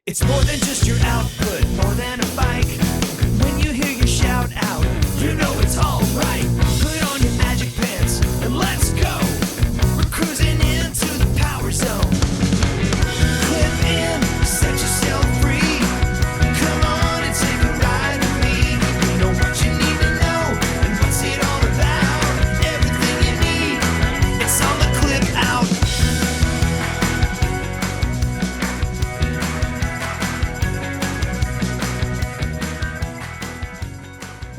It's more than just your output, more than a bike. When you hear your shout out, you know it's all right. Put on your magic pants and let's go. We're cruising into the power zone. Clip in, set yourself free. Come on and take a ride with me. You know what you need to know and what's it all about. Everything you need, it's on the Clip Out.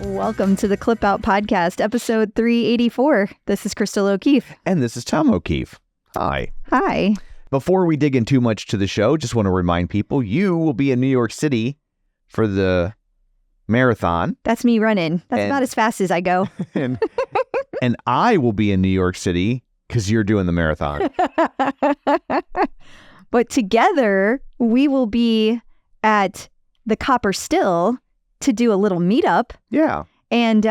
Welcome to the Clip Out Podcast, episode 384. This is Crystal O'Keefe. And this is Tom O'Keefe. Hi. Hi. Before we dig in too much to the show, just want to remind people you will be in New York City for the marathon. That's me running. That's about as fast as I go. And I will be in New York City because you're doing the marathon. But together, we will be at the Copper Still to do a little meetup. Yeah. And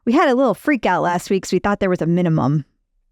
we had a little freak out last week, so we thought there was a minimum.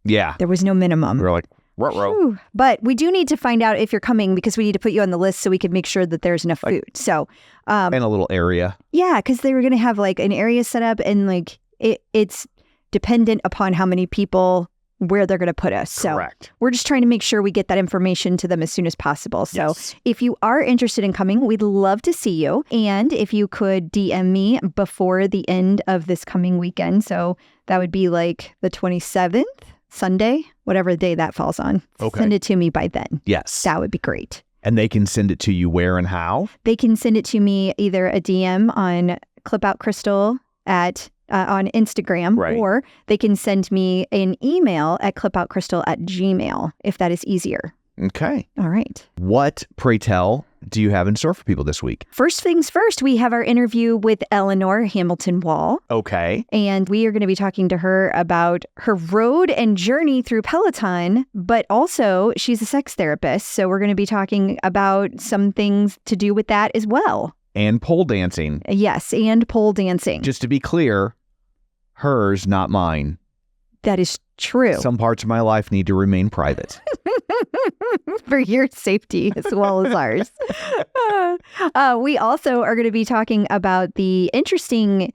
Yeah. There was no minimum. We were like, ruh-roh. Whew. But we do need to find out if you're coming because we need to put you on the list so we can make sure that there's enough food. So, And a little area. yeah, because they were going to have like an area set up and like it's dependent upon how many people, where they're going to put us. So Correct. we're just trying to make sure we get that information to them as soon as possible. So Yes. if you are interested in coming, we'd love to see you. And if you could DM me before the end of this coming weekend. So that would be like the 27th, Sunday, whatever day that falls on. Okay. Send it to me by then. Yes. That would be great. And they can send it to you where and how? They can send it to me either a DM on Clip Out Crystal at on Instagram, Right. or they can send me an email at clipoutcrystal@gmail if that is easier. Okay. All right. What, pray tell, do you have in store for people this week? First things first, we have our interview with Eleanor Hamilton-Wohl, Okay. and we are going to be talking to her about her road and journey through Peloton, but also she's a sex therapist, so we're going to be talking about some things to do with that as well. And pole dancing. Yes, and pole dancing. Just to be clear, hers, not mine. That is true. Some parts of my life need to remain private. For your safety as well as ours. We also are going to be talking about the interesting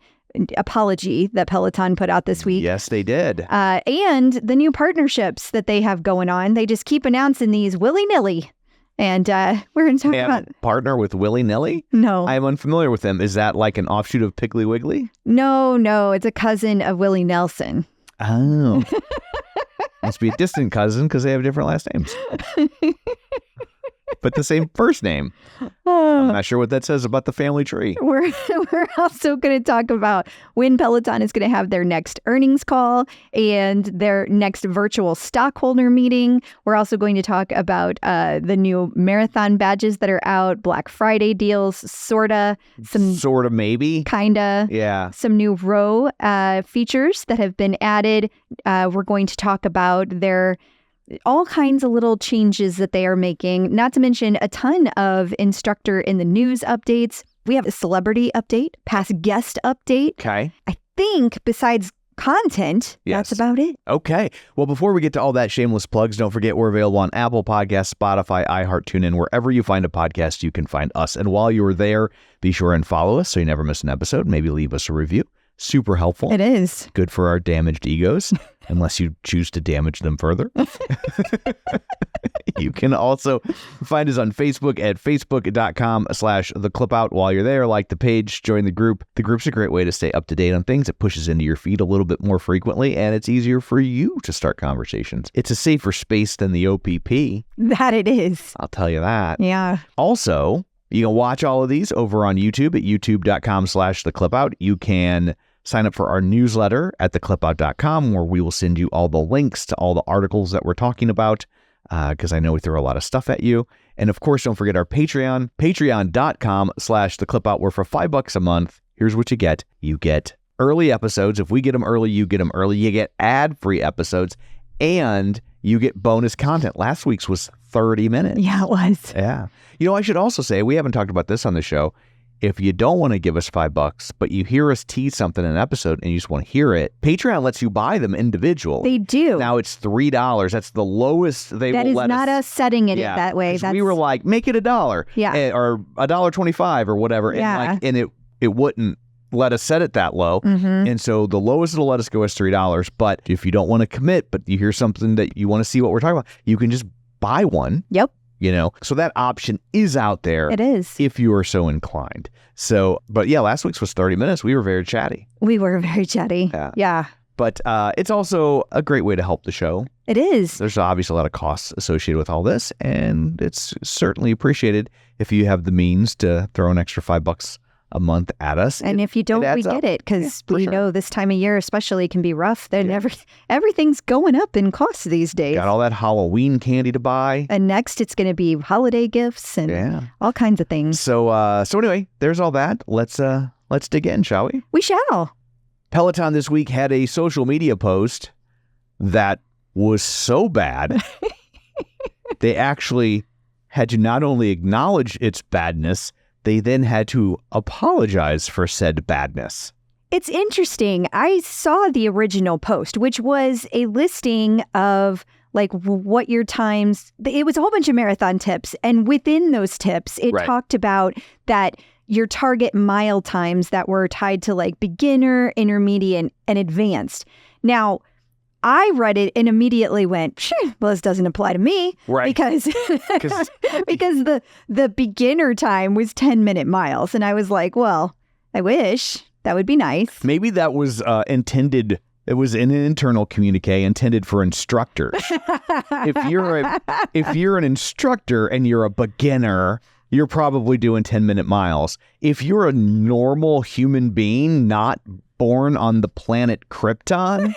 apology that Peloton put out this week. Yes, they did. And the new partnerships that they have going on. They just keep announcing these willy-nilly. And we're going to talk They have about... a partner with Willy Nilly? No. I am unfamiliar with them. Is that like an offshoot of Piggly Wiggly? No. It's a cousin of Willie Nelson. Oh. Must be a distant cousin because they have different last names. But the same first name. I'm not sure what that says about the family tree. We're also going to talk about when Peloton is going to have their next earnings call and their next virtual stockholder meeting. We're also going to talk about the new marathon badges that are out, Black Friday deals, sorta, Maybe. kinda. Yeah. Some new row features that have been added. We're going to talk about their all kinds of little changes that they are making, not to mention a ton of instructor in the news updates. We have a celebrity update, past guest update. Okay. I think besides content, Yes. that's about it. Okay. Well, before we get to all that shameless plugs, don't forget we're available on Apple Podcasts, Spotify, iHeart, TuneIn, wherever you find a podcast, you can find us. And while you're there, be sure and follow us so you never miss an episode. Maybe leave us a review. Super helpful. It is. Good for our damaged egos, unless you choose to damage them further. You can also find us on Facebook at facebook.com/theclipout. While you're there, like the page, join the group. The group's a great way to stay up to date on things. It pushes into your feed a little bit more frequently, and it's easier for you to start conversations. It's a safer space than the OPP. That it is. I'll tell you that. Yeah. Also, you can watch all of these over on YouTube at youtube.com/theclipout. You can sign up for our newsletter at theclipout.com, where we will send you all the links to all the articles that we're talking about, because I know we throw a lot of stuff at you. And of course, don't forget our Patreon, patreon.com/theclipout, where for $5 a month, here's what you get. You get early episodes. If we get them early, you get them early. You get ad-free episodes, and you get bonus content. Last week's was 30 minutes. Yeah, it was. Yeah. You know, I should also say, we haven't talked about this on the show. if you don't want to give us $5, but you hear us tease something in an episode and you just want to hear it, Patreon lets you buy them individually. They do. Now it's $3. That's the lowest they will let us. That is not us setting it that way. We were like, make it $1. Yeah. Or $1.25 or whatever. Yeah. And it wouldn't let us set it that low. And so the lowest it'll let us go is $3. But if you don't want to commit, but you hear something that you want to see what we're talking about, you can just buy one. Yep. So that option is out there. It is. If you are so inclined. So, but yeah, last week's was 30 minutes. We were very chatty. We were very chatty. Yeah. But it's also a great way to help the show. It is. There's obviously a lot of costs associated with all this, and it's certainly appreciated if you have the means to throw an extra $5 a month at us. And if you don't, we get it, because we know this time of year especially can be rough. Then everything's going up in costs these days. Got all that Halloween candy to buy. And next it's going to be holiday gifts and all kinds of things. So anyway, there's all that. Let's dig in, shall we? We shall. Peloton this week had a social media post that was so bad, they actually had to not only acknowledge its badness, they then had to apologize for said badness. It's interesting. I saw the original post, which was a listing of like what your times, it was a whole bunch of marathon tips. And within those tips, it talked about that your target mile times that were tied to like beginner, intermediate, and advanced. Now, I read it and immediately went, well, this doesn't apply to me. Right. Because the beginner time was 10-minute miles. And I was like, well, I wish. That would be nice. Maybe that was intended. It was an internal communique intended for instructors. If you're an instructor and you're a beginner, you're probably doing 10-minute miles. If you're a normal human being, not born on the planet Krypton,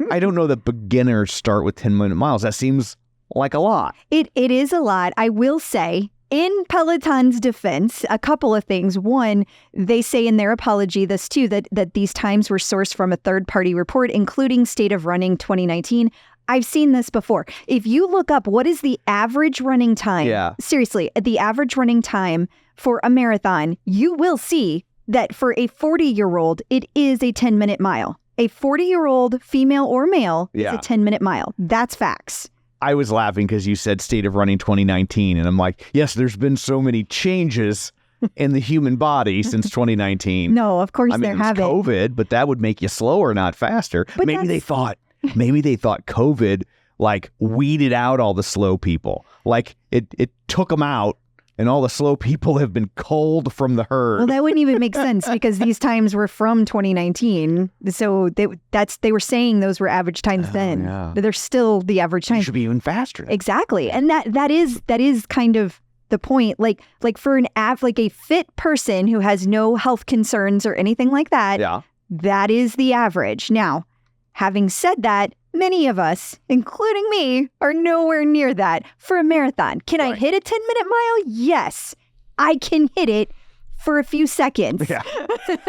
I don't know that beginners start with 10-minute miles. That seems like a lot. It is a lot. I will say, in Peloton's defense, a couple of things. One, they say in their apology, this too, that these times were sourced from a third-party report, including State of Running 2019. I've seen this before. If you look up what is the average running time, seriously, the average running time for a marathon, you will see that for a 40-year-old, it is a 10-minute mile. A 40-year-old, female or male, is a 10-minute mile. That's facts. I was laughing because you said State of Running 2019, and I'm like, yes, there's been so many changes in the human body since 2019. No, of course there haven't. COVID, but that would make you slower, not faster. But maybe they thought COVID like weeded out all the slow people. Like it took them out. And all the slow people have been culled from the herd. Well, that wouldn't even make sense because these times were from 2019. So they were saying those were average times then. Yeah. But they're still the average time. It should be even faster. Exactly. And that is kind of the point. Like for a fit person who has no health concerns or anything like that, that is the average. Now, having said that, many of us, including me, are nowhere near that for a marathon. Can I hit a 10-minute mile? Yes, I can hit it for a few seconds. Yeah,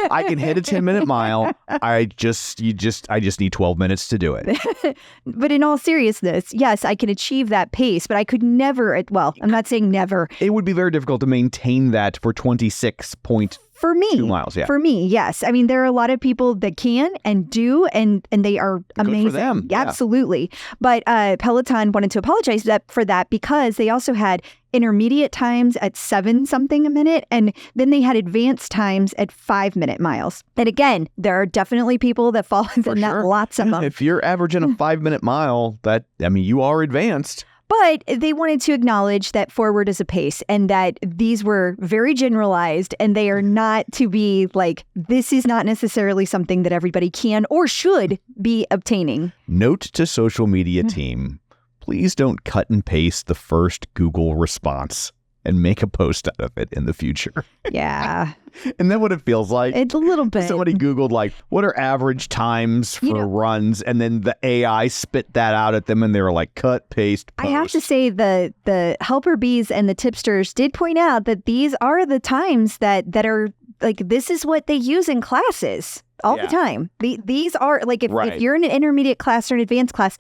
I can hit a 10-minute mile. I just need 12 minutes to do it. But in all seriousness, yes, I can achieve that pace, but I could never, well, I'm not saying never. It would be very difficult to maintain that for 26.2 For me, 2 miles, For me, yes. I mean, there are a lot of people that can and do, and they are amazing. Good for them. Absolutely. But Peloton wanted to apologize for that because they also had intermediate times at 7-something a minute, and then they had advanced times at 5-minute miles. And again, there are definitely people that fall in that, lots of them. If you're averaging a 5-minute mile, you are advanced. But they wanted to acknowledge that forward is a pace and that these were very generalized and they are not to be like, this is not necessarily something that everybody can or should be obtaining. Note to social media team, please don't cut and paste the first Google response and make a post out of it in the future. Yeah. Isn't that what it feels like? It's a little bit. Somebody Googled, like, what are average times for runs? And then the AI spit that out at them and they were like, cut, paste, post. I have to say the helper bees and the tipsters did point out that these are the times that are like, this is what they use in classes all the time. These are like, if you're in an intermediate class or an advanced class,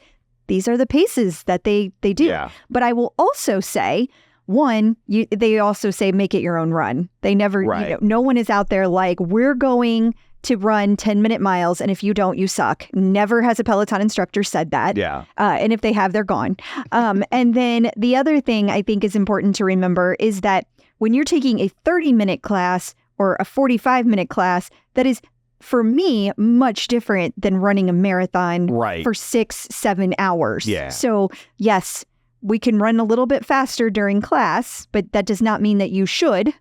these are the paces that they do. Yeah. But I will also say, one, they also say make it your own run. They never, Right. no one is out there like, we're going to run 10-minute miles, and if you don't, you suck. Never has a Peloton instructor said that. Yeah. And if they have, they're gone. And then the other thing I think is important to remember is that when you're taking a 30-minute class or a 45-minute class, that is, for me, much different than running a marathon Right. for 6-7 hours. Yeah. So yes, we can run a little bit faster during class, but that does not mean that you should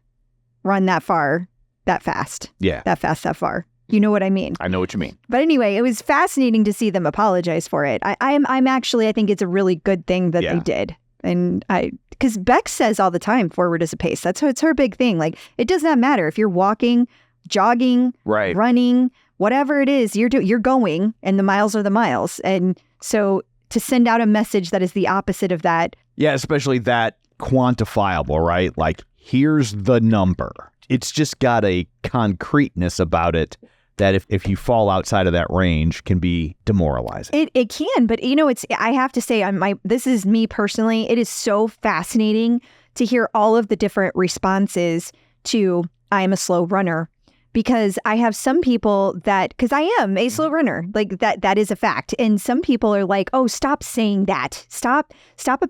run that far, that fast, Yeah. that fast, that far. You know what I mean? I know what you mean. But anyway, it was fascinating to see them apologize for it. I'm actually, I think it's a really good thing that Yeah. they did. And because Beck says all the time, forward is a pace. It's her big thing. Like, it does not matter if you're walking, jogging, Right. running, whatever it is you're going, and the miles are the miles. And so to send out a message that is the opposite of that. Yeah, especially that quantifiable, right? Like, here's the number. It's just got a concreteness about it that if you fall outside of that range can be demoralizing. It can, but it's, I have to say, this is me personally. It is so fascinating to hear all of the different responses to I am a slow runner, because I have some people because I am a slow runner, like that is a fact. And some people are like, oh, stop saying that. Stop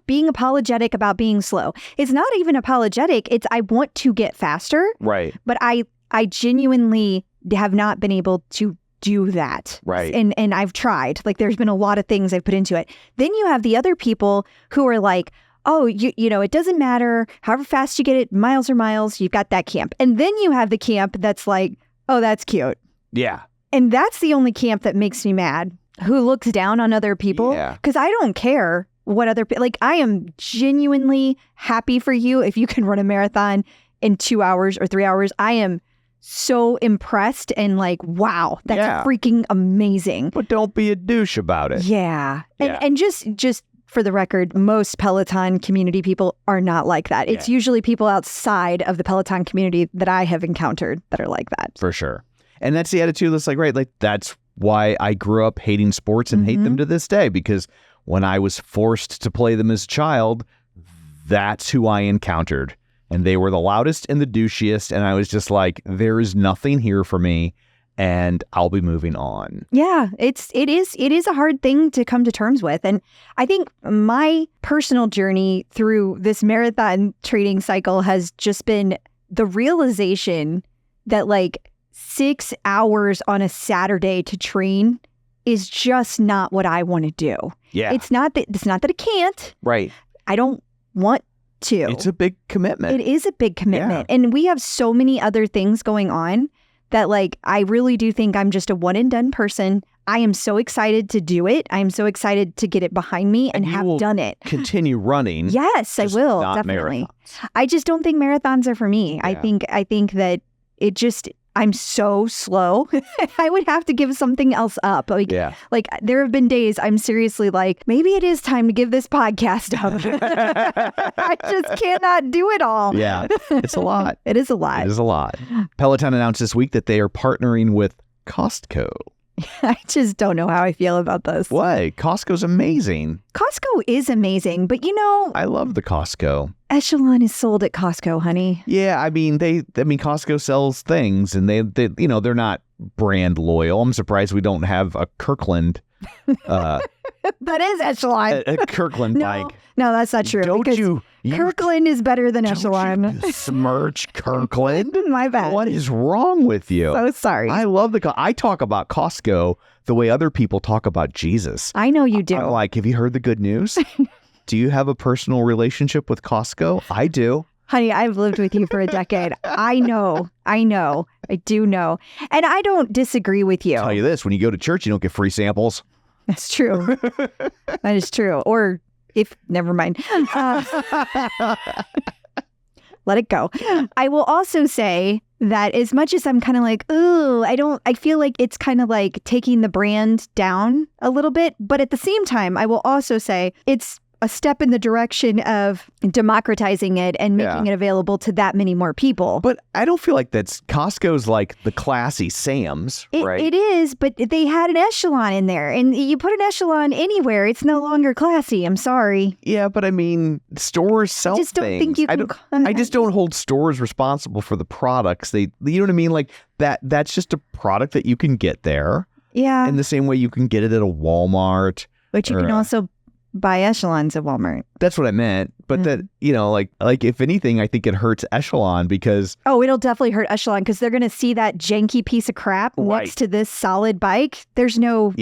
being apologetic about being slow. It's not even apologetic. It's I want to get faster, Right. but I genuinely have not been able to do that. Right. And I've tried. Like, there's been a lot of things I've put into it. Then you have the other people who are like, oh, you know, it doesn't matter. However fast you get it, miles are miles. You've got that camp. And then you have the camp that's like, oh, that's cute. Yeah. And that's the only camp that makes me mad. Who looks down on other people? Yeah. Because I don't care what other people, like, I am genuinely happy for you if you can run a marathon in 2 hours or 3 hours. I am so impressed and like, wow, that's Yeah. freaking amazing. But don't be a douche about it. Yeah. Yeah. And just for the record, most Peloton community people are not like that. It's usually people outside of the Peloton community that I have encountered that are like that. For sure. And that's the attitude that's like, right, like that's why I grew up hating sports and hate them to this day, because when I was forced to play them as a child, that's who I encountered. And they were the loudest and the douchiest. And I was just like, there is nothing here for me, and I'll be moving on. Yeah, it is a hard thing to come to terms with. And I think my personal journey through this marathon training cycle has just been the realization that like 6 hours on a Saturday to train is just not what I want to do. Yeah. It's not that I can't. Right. I don't want to. It's a big commitment. It is a big commitment. And we have so many other things going on that like, I really do think I'm just a one and done person. I am so excited to do it. I'm so excited to get it behind me and you have will done it. Continue running. Yes, I just will. not Definitely. marathons. I just don't think marathons are for me. Yeah. I think that it just, I'm so slow. I would have to give something else up. Like there have been days I'm seriously like, maybe it is time to give this podcast up. I just cannot do it all. Yeah. It's a lot. It is a lot. It is a lot. Peloton announced this week that they are partnering with Costco. I just don't know how I feel about this. Why? Costco's amazing. Costco is amazing, but you know, I love the Costco. Echelon is sold at Costco, honey. Yeah, I mean, Costco sells things, and they you know, they're not brand loyal. I'm surprised we don't have a Kirkland. That is Echelon. A Kirkland bike. No, that's not true. Don't because you Kirkland is better than don't Echelon. you besmirch Kirkland? My bad. What is wrong with you? So sorry. I love I talk about Costco the way other people talk about Jesus. I know you do. I'm like, have you heard the good news? Do you have a personal relationship with Costco? I do. Honey, I've lived with you for a decade. I know. I do know. And I don't disagree with you. I'll tell you this, when you go to church, you don't get free samples. That's true. That is true. Or never mind. Let it go. I will also say that as much as I'm kind of like, ooh, I feel like it's kind of like taking the brand down a little bit. But at the same time, I will also say it's a step in the direction of democratizing it and making it available to that many more people. But I don't feel like that's Costco's like the classy Sam's, right? It is, but they had an echelon in there. And you put an echelon anywhere, it's no longer classy. I'm sorry. Yeah, but I mean, stores sell I just don't things. think you can... I just don't hold stores responsible for the products. You know what I mean? Like that's just a product that you can get there. Yeah. In the same way you can get it at a Walmart. But you can also buy echelons at Walmart. That's what I meant. But that, you know, like if anything, I think it hurts Echelon because... Oh, it'll definitely hurt Echelon because they're going to see that janky piece of crap next to this solid bike. There's no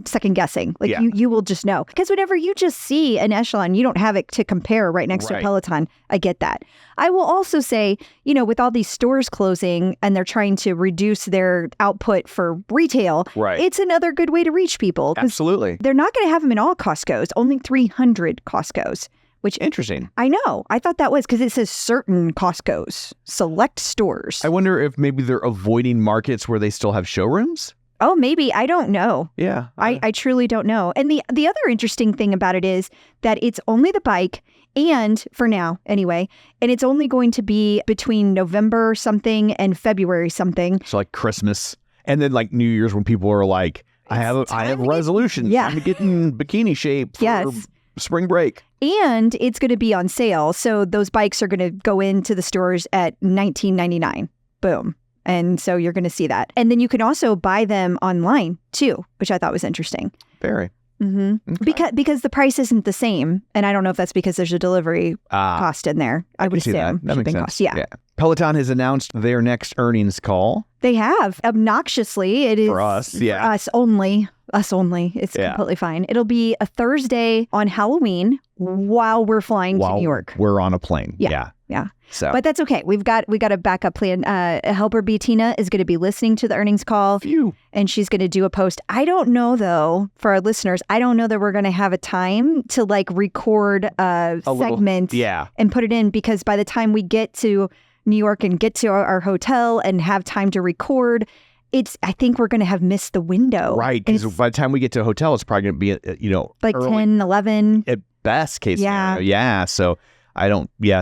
second guessing. Like you will just know. Because whenever you just see an Echelon, you don't have it to compare right next to a Peloton. I get that. I will also say, you know, with all these stores closing and they're trying to reduce their output for retail, it's another good way to reach people. Absolutely. They're not going to have them in all Costco's, only 300 Costco's. Which interesting. I know. I thought that was because it says certain Costco's, select stores. I wonder if maybe they're avoiding markets where they still have showrooms. Oh, maybe. I don't know. Yeah. I truly don't know. And the other interesting thing about it is that it's only the bike, and for now anyway, and it's only going to be between November something and February something. So like Christmas and then like New Year's when people are like, I have resolutions. Yeah. I'm getting bikini shape for spring break. And it's going to be on sale. So those bikes are going to go into the stores at $19.99. Boom. And so you're going to see that. And then you can also buy them online too, which I thought was interesting. Very. Mm-hmm. Okay. Because the price isn't the same. And I don't know if that's because there's a delivery cost in there. I would assume. That makes sense. Cost. Yeah. Peloton has announced their next earnings call. They have. Obnoxiously, it is for us. Yeah. For us only. Us only. It's completely fine. It'll be a Thursday on Halloween while we're flying to New York. We're on a plane. Yeah. So, but that's okay. We got a backup plan. Helper B Tina is going to be listening to the earnings call, and she's going to do a post. I don't know though, for our listeners, I don't know that we're going to have a time to like record a segment, and put it in, because by the time we get to New York and get to our hotel and have time to record, I think we're going to have missed the window. Right. Because by the time we get to a hotel, it's probably going to be, like early, 10, 11. At best case scenario. Yeah. So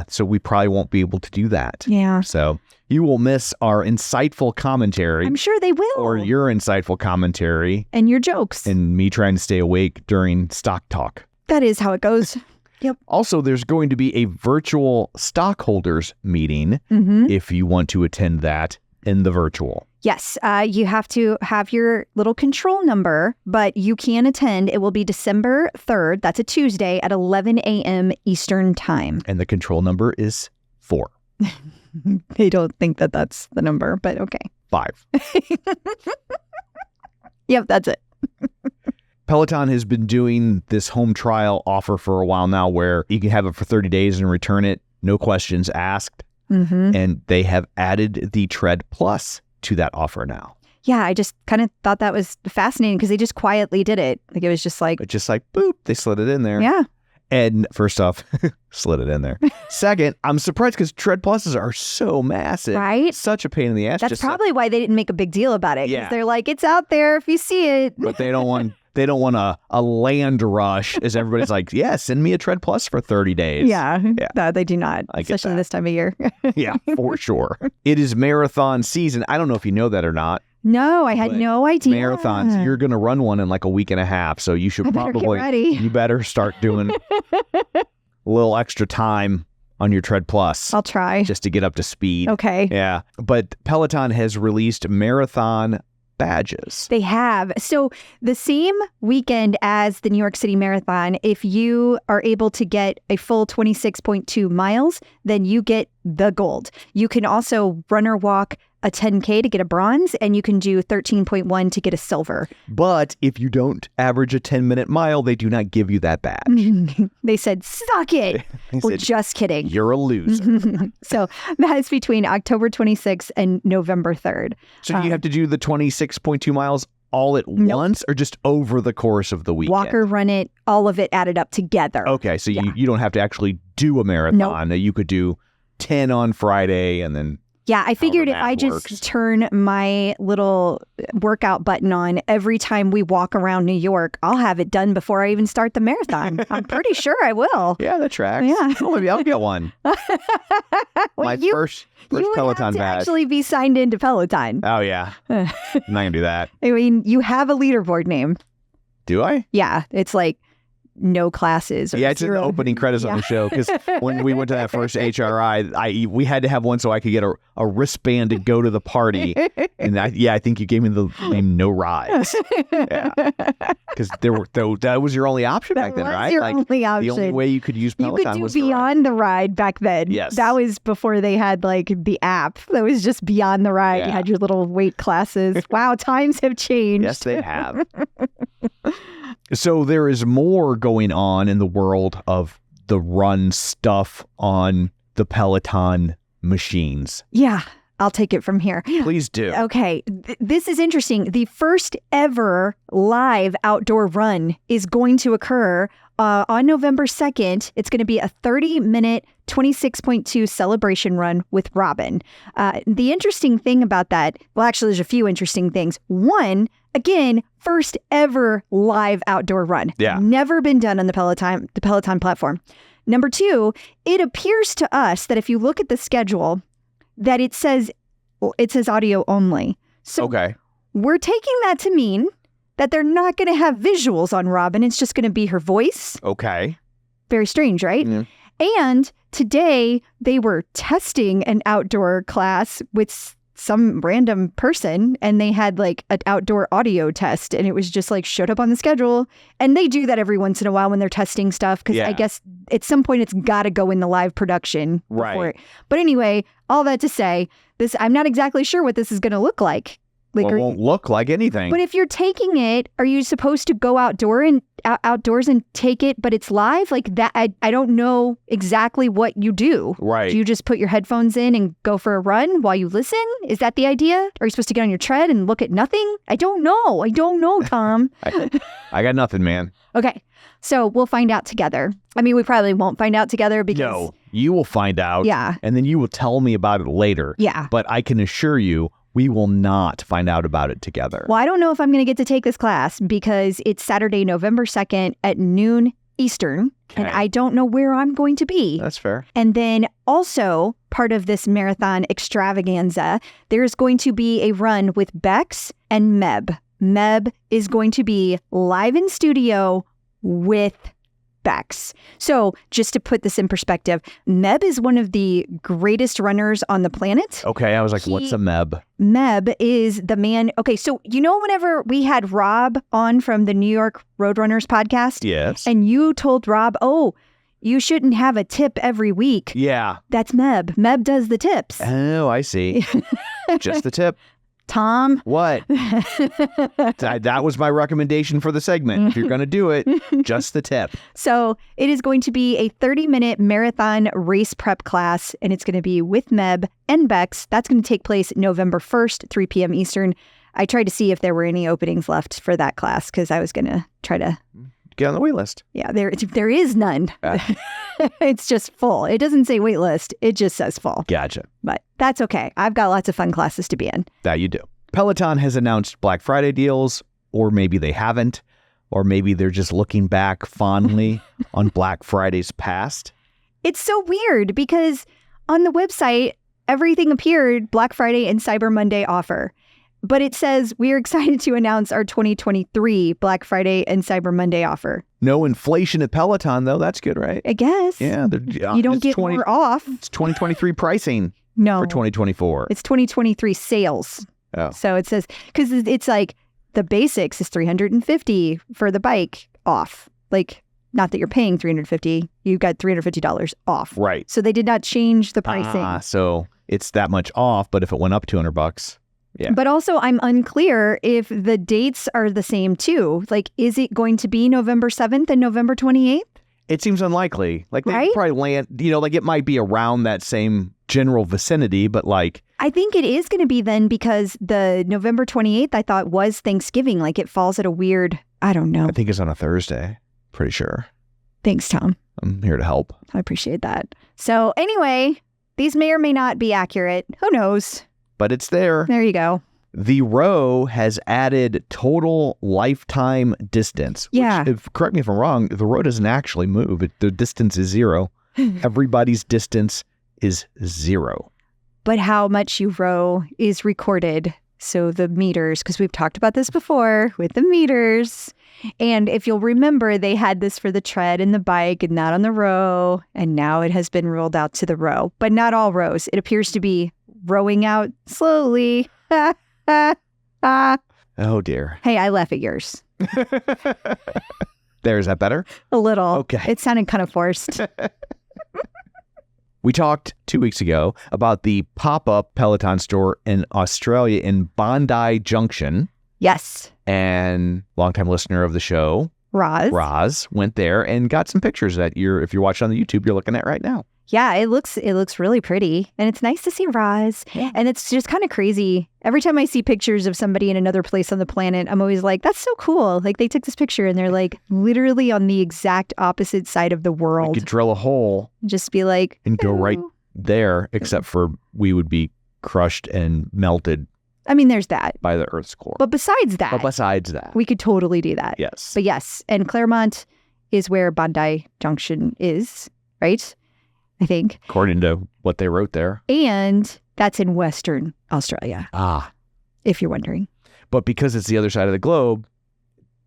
so we probably won't be able to do that. Yeah. So you will miss our insightful commentary. I'm sure they will. Or your insightful commentary. And your jokes. And me trying to stay awake during stock talk. That is how it goes. Yep. Also, there's going to be a virtual stockholders meeting if you want to attend that in the virtual. Yes, you have to have your little control number, but you can attend. It will be December 3rd. That's a Tuesday at 11 a.m. Eastern time. And the control number is 4. They don't think that that's the number, but okay. 5. Yep, that's it. Peloton has been doing this home trial offer for a while now where you can have it for 30 days and return it, no questions asked. And they have added the Tread Plus to that offer now. Yeah, I just kind of thought that was fascinating because they just quietly did it. Like it was just like... boop, they slid it in there. Yeah. And first off, slid it in there. Second, I'm surprised because Tread Pluses are so massive. Right? Such a pain in the ass. That's probably why they didn't make a big deal about it. Yeah. They're like, it's out there if you see it. But they don't want... They don't want a land rush as everybody's like, send me a Tread Plus for 30 days. Yeah. No, they do not, especially this time of year. Yeah, for sure. It is marathon season. I don't know if you know that or not. No, I had no idea. Marathons, you're going to run one in like a week and a half. So you should you better start doing a little extra time on your Tread Plus. I'll try. Just to get up to speed. Okay. Yeah. But Peloton has released marathon badges. They have. So the same weekend as the New York City Marathon, if you are able to get a full 26.2 miles, then you get the gold. You can also run or walk a 10K to get a bronze, and you can do 13.1 to get a silver. But if you don't average a 10-minute mile, they do not give you that badge. They said, suck it. We're just kidding. You're a loser. So that is between October 26th and November 3rd. So you have to do the 26.2 miles all at once or just over the course of the weekend? Walk or run it, all of it added up together. Okay, so you don't have to actually do a marathon. Nope. You could do 10 on Friday and then... Yeah, I figured if math I just works. turn my little workout button on every time we walk around New York, I'll have it done before I even start the marathon. I'm pretty sure I will. Yeah, that tracks. Yeah. Oh, maybe I'll get one. Well, My you, first you would Peloton have to badge. actually be signed into Peloton. Oh, yeah. I'm not going to do that. I mean, you have a leaderboard name. Do I? Yeah, it's like no classes. Or Yeah, it's in the zero. opening credits on the show because when we went to that first HRI, we had to have one so I could get a wristband to go to the party. And I think you gave me the name No Rides. Yeah, because that was your only option back then, was right? your Like only option. the only way you could use You Peloton could do was the ride. Beyond the Ride back then. Yes. That was before they had like the app. That was just Beyond the Ride. You Yeah. had your little weight classes. Wow, times have changed. Yes, they have. So there is more going on in the world of the run stuff on the Peloton machines. Yeah, I'll take it from here. Please do. Okay, this is interesting. The first ever live outdoor run is going to occur on November 2nd. It's going to be a 30-minute 26.2 celebration run with Robin. The interesting thing about that, well, actually, there's a few interesting things. One, again, first ever live outdoor run. Yeah. Never been done on the Peloton platform. Number two, it appears to us that if you look at the schedule, that it says audio only. So Okay. we're taking that to mean that they're not going to have visuals on Robin. It's just going to be her voice. Okay. Very strange, right? Yeah. And today they were testing an outdoor class with some random person, and they had like an outdoor audio test, and it was just like showed up on the schedule. And they do that every once in a while when they're testing stuff, because Yeah. I guess at some point it's got to go in the live production. Right. before it. But anyway, all that to say, this I'm not exactly sure what this is going to look like. Like, Well, it won't look like anything. but if you're taking it, are you supposed to go outdoors and take it, but it's live? Like that, I don't know exactly what you do. Right. Do you just put your headphones in and go for a run while you listen? Is that the idea? Are you supposed to get on your tread and look at nothing? I don't know, Tom. I got nothing, man. Okay, so we'll find out together. I mean, we probably won't find out together because... No, you will find out. Yeah. And then you will tell me about it later. Yeah. But I can assure you, we will not find out about it together. Well, I don't know if I'm going to get to take this class because it's Saturday, November 2nd at noon Eastern, and Okay. I don't know where I'm going to be. That's fair. And then also part of this marathon extravaganza, there's going to be a run with Bex and Meb. Meb is going to be live in studio with Bex. So just to put this in perspective, Meb is one of the greatest runners on the planet. Okay, I was like, what's He- a Meb? Meb is the man. Okay, so you know whenever we had Rob on from the New York Roadrunners podcast, Yes. and you told Rob, oh, you shouldn't have a tip every week. Yeah. That's Meb. Meb does the tips. Oh, I see. Just the tip. Tom. What? That was my recommendation for the segment. If you're going to do it, just the tip. So it is going to be a 30-minute marathon race prep class, and it's going to be with Meb and Bex. That's going to take place November 1st, 3 p.m. Eastern. I tried to see if there were any openings left for that class because I was going to try to... Get on the wait list. Yeah, there is none. It's just full. It doesn't say wait list. It just says full. Gotcha. But that's okay. I've got lots of fun classes to be in. That you do. Peloton has announced Black Friday deals, or maybe they haven't, or maybe they're just looking back fondly on Black Friday's past. It's so weird because on the website, everything appeared Black Friday and Cyber Monday offer. But it says we are excited to announce our 2023 Black Friday and Cyber Monday offer. No inflation at Peloton, though. That's good, right? I guess. Yeah. You don't get more off. It's 2023 pricing No. for 2024. It's 2023 sales. Oh. So it says, because it's like the basics is $350 for the bike off. Like, not that you're paying $350, you got $350 off. Right. So they did not change the pricing. So it's that much off, but if it went up $200, yeah. But also, I'm unclear if the dates are the same too. Like, is it going to be November 7th and November 28th? It seems unlikely. Like they Right? probably land, like it might be around that same general vicinity, but like, I think it is going to be then because the November 28th, I thought, was Thanksgiving. Like, it falls at a weird, I don't know. I think it's on a Thursday. Pretty sure. Thanks, Tom. I'm here to help. I appreciate that. So anyway, These may or may not be accurate. Who knows? But it's there. There you go. The row has added total lifetime distance. Yeah. Which, correct me if I'm wrong, the row doesn't actually move. The distance is 0. Everybody's distance is 0. But how much you row is recorded. So the meters, because we've talked about this before with the meters. And if you'll remember, they had this for the tread and the bike and not on the row. And now it has been rolled out to the row, but not all rows. It appears to be rowing out slowly. Oh, dear. Hey, I laugh at yours. Is that better? A little. Okay. It sounded kind of forced. We talked 2 weeks ago about the pop-up Peloton store in Australia in Bondi Junction. Yes. And longtime listener of the show, Roz went there and got some pictures that if you're watching on the YouTube, you're looking at right now. Yeah, it looks really pretty. And it's nice to see Roz. Yeah. And it's just kind of crazy. Every time I see pictures of somebody in another place on the planet, I'm always like, that's so cool. Like, they took this picture and they're like literally on the exact opposite side of the You world. could drill a hole Just be like, and go right "Ooh." there, except for we would be crushed and melted I mean, there's that. by the Earth's core. But besides that, we could totally do that. Yes. But yes, and Claremont is where Bondi Junction is, right? I think. According to what they wrote there. And that's in Western Australia, if you're wondering. But because it's the other side of the globe,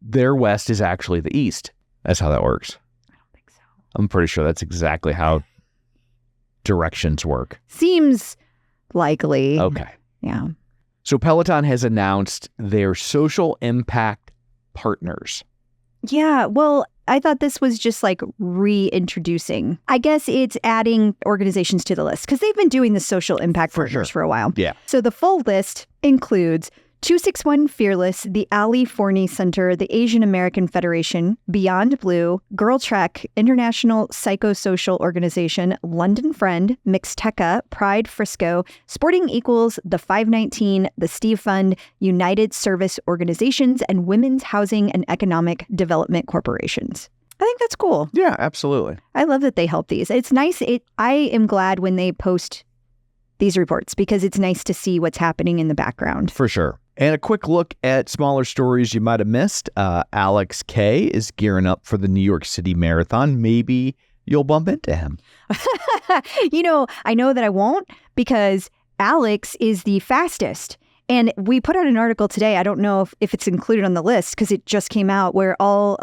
their west is actually the east. That's how that works. I don't think so. I'm pretty sure that's exactly how directions work. Seems likely. Okay. Yeah. So Peloton has announced their social impact partners. Yeah. Well, I thought this was just like reintroducing. I guess it's adding organizations to the list because they've been doing the social impact For partners sure. for a while. Yeah. So the full list includes 261 Fearless, the Ali Forney Center, the Asian American Federation, Beyond Blue, Girl Trek, International Psychosocial Organization, London Friend, Mixteca, Pride Frisco, Sporting Equals, the 519, the Steve Fund, United Service Organizations, and Women's Housing and Economic Development Corporations. I think that's cool. Yeah, absolutely. I love that they help these. It's nice. I am glad when they post these reports because it's nice to see what's happening in the background. For sure. And a quick look at smaller stories you might have missed. Alex K is gearing up for the New York City Marathon. Maybe you'll bump into him. I know that I won't because Alex is the fastest. And we put out an article today. I don't know if it's included on the list because it just came out where all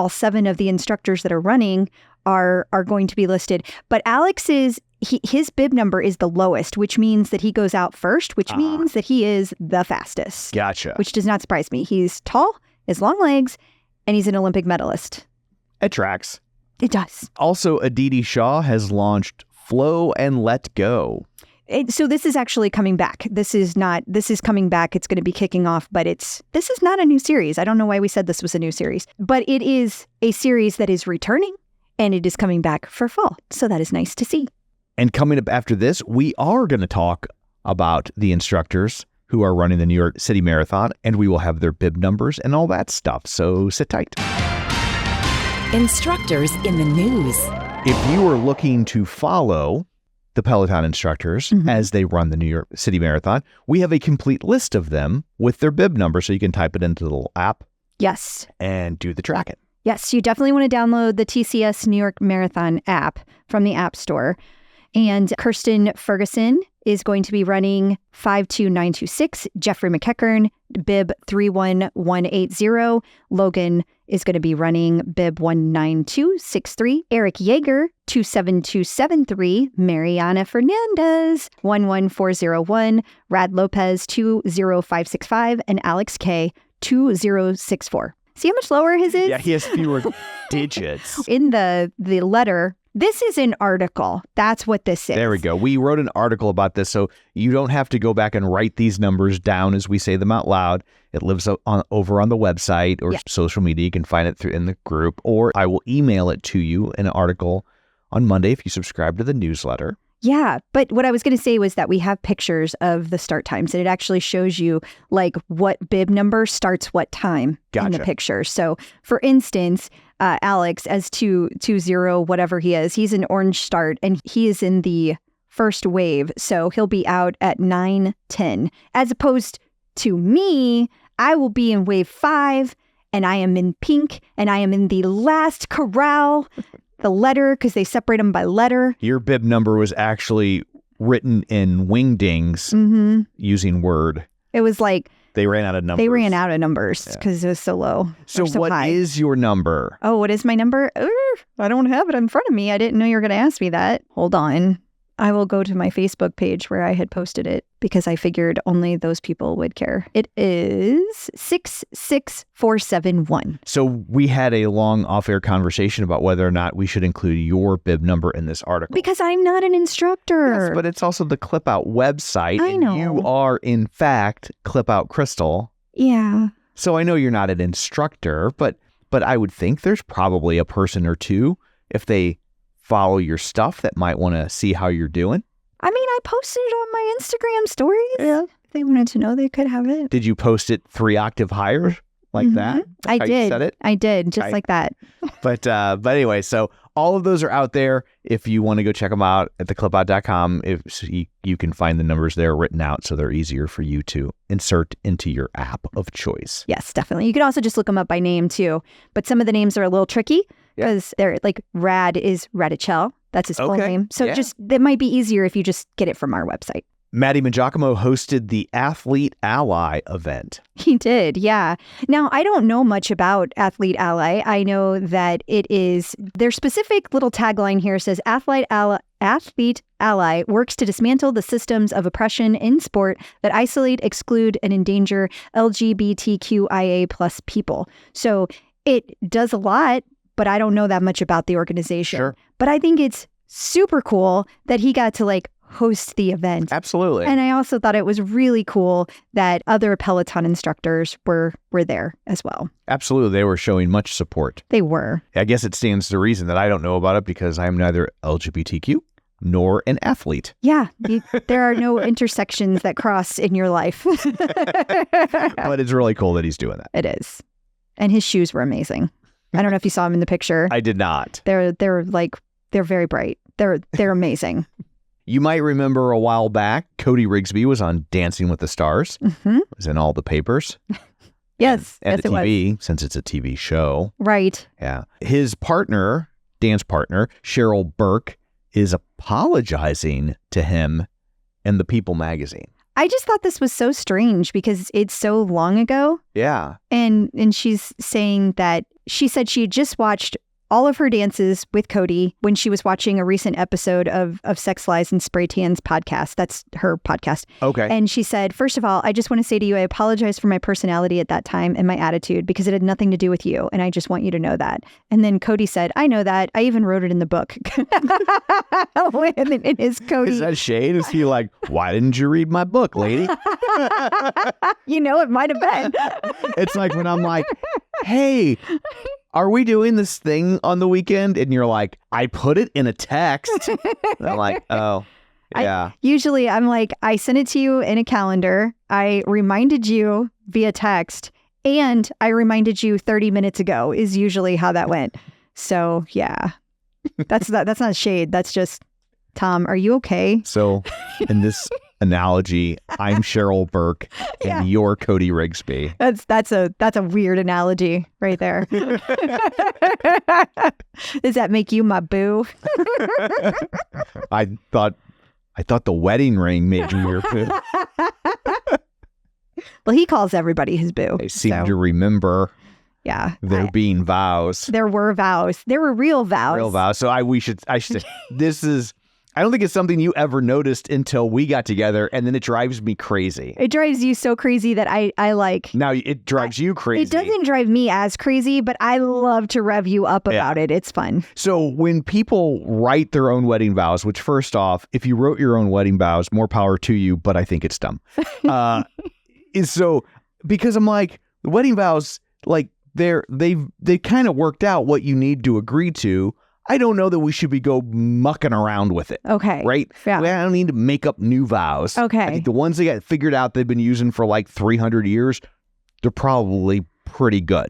7 of the instructors that are running are going to be listed. But Alex's his bib number is the lowest, which means that he goes out first, which means that he is the fastest. Gotcha. Which does not surprise me. He's tall, has long legs, and he's an Olympic medalist. It tracks. It does. Also, Aditi Shah has launched Flow and Let Go. So this is actually coming back. This is coming back. It's going to be kicking off, but this is not a new series. I don't know why we said this was a new series, but it is a series that is returning and it is coming back for fall. So that is nice to see. And coming up after this, we are going to talk about the instructors who are running the New York City Marathon, and we will have their bib numbers and all that stuff. So sit tight. Instructors in the news. If you are looking to follow the Peloton instructors as they run the New York City Marathon, we have a complete list of them with their bib number, so you can type it into the little app. Yes. And do the tracking. Yes, you definitely want to download the TCS New York Marathon app from the App Store. And Kirsten Ferguson is going to be running 52926, Jeffrey McEachern, bib 31180, Logan is going to be running bib 19263, Eric Yeager 27273, Mariana Fernandez 11401, Rad Lopez 20565, and Alex K 2064. See how much lower his is? Yeah, he has fewer digits. In the letter, this is an article. That's what this is. There we go. We wrote an article about this, so you don't have to go back and write these numbers down as we say them out loud. It lives over on the website or social media. You can find it in the group, or I will email it to you in an article on Monday if you subscribe to the newsletter. Yeah, but what I was going to say was that we have pictures of the start times, and it actually shows you like what bib number starts what time in the picture. So, for instance, Alex as 220 whatever he is, he's an orange start, and he is in the first wave. So he'll be out at 9:10. As opposed to me, I will be in wave 5, and I am in pink, and I am in the last corral, the letter, because they separate them by letter. Your bib number was actually written in wingdings using Word. It was like They ran out of numbers. they ran out of numbers because it was so low. So so what high. is your number? Oh, what is my number? I don't have it in front of me. I didn't know you were going to ask me that. Hold on. I will go to my Facebook page where I had posted it because I figured only those people would care. It is 66471. So we had a long off-air conversation about whether or not we should include your bib number in this article. Because I'm not an instructor. Yes, but it's also the Clip Out website. I know. And you are, in fact, Clip Out Crystal. Yeah. So I know you're not an instructor, but I would think there's probably a person or two, if they follow your stuff, that might want to see how you're doing. I mean, I posted it on my Instagram stories. Yeah. If they wanted to know, they could have it. Did you post it 3 octave higher like that? I How you did. said it? I did, just Okay. like that. But anyway, so all of those are out there. If you want to go check them out at theclipout.com, you can find the numbers there written out so they're easier for you to insert into your app of choice. Yes, definitely. You could also just look them up by name too. But some of the names are a little tricky because they're like Rad is Radichel. That's his full Okay. name. So Yeah. that might be easier if you just get it from our website. Maddie Giacomo hosted the Athlete Ally event. He did, yeah. Now, I don't know much about Athlete Ally. I know that it is, their specific little tagline here says, Athlete Ally works to dismantle the systems of oppression in sport that isolate, exclude, and endanger LGBTQIA plus people. So it does a lot, but I don't know that much about the organization. Sure. But I think it's super cool that he got to host the event. Absolutely. And I also thought it was really cool that other Peloton instructors were there as well. Absolutely. They were showing much support. They were. I guess it stands to reason that I don't know about it because I'm neither LGBTQ nor an athlete. Yeah. There are no intersections that cross in your life. But it's really cool that he's doing that. It is. And his shoes were amazing. I don't know if you saw him in the picture. I did not. They're very bright. They're amazing. You might remember a while back, Cody Rigsby was on Dancing with the Stars. Mm-hmm. It was in all the papers. Yes. And yes, the it was. TV, since it's a TV show. Right. Yeah. His partner, dance partner, Cheryl Burke, is apologizing to him in the People magazine. I just thought this was so strange because it's so long ago. Yeah. And she's saying that she said she had just watched all of her dances with Cody when she was watching a recent episode of Sex Lies and Spray Tans podcast. That's her podcast. Okay. And she said, first of all, I just want to say to you, I apologize for my personality at that time and my attitude because it had nothing to do with you. And I just want you to know that. And then Cody said, I know that. I even wrote it in the book. And it is Cody. Is that shade? Is he like, why didn't you read my book, lady? It might have been. It's like when I'm like, hey, are we doing this thing on the weekend? And you're like, I put it in a text. And I'm like, oh, yeah. Usually I'm like, I sent it to you in a calendar. I reminded you via text and I reminded you 30 minutes ago is usually how that went. So yeah, that's not shade. That's just, Tom, are you okay? So in this analogy, I'm Cheryl Burke and you're Cody Rigsby. That's a weird analogy right there. Does that make you my boo? I thought the wedding ring made you your boo. Well, he calls everybody his boo. I seem to remember there being vows. There were vows. There were real vows. Real vows. So I should say, this is, I don't think it's something you ever noticed until we got together, and then it drives me crazy. It drives you so crazy that I like. Now it drives you crazy. It doesn't drive me as crazy, but I love to rev you up about it. It's fun. So when people write their own wedding vows, which first off, if you wrote your own wedding vows, more power to you, but I think it's dumb. Because I'm like, the wedding vows, like they kind of worked out what you need to agree to. I don't know that we should be mucking around with it. Okay. Right? Yeah. I don't need to make up new vows. Okay. I think the ones they got figured out they've been using for like 300 years, they're probably pretty good,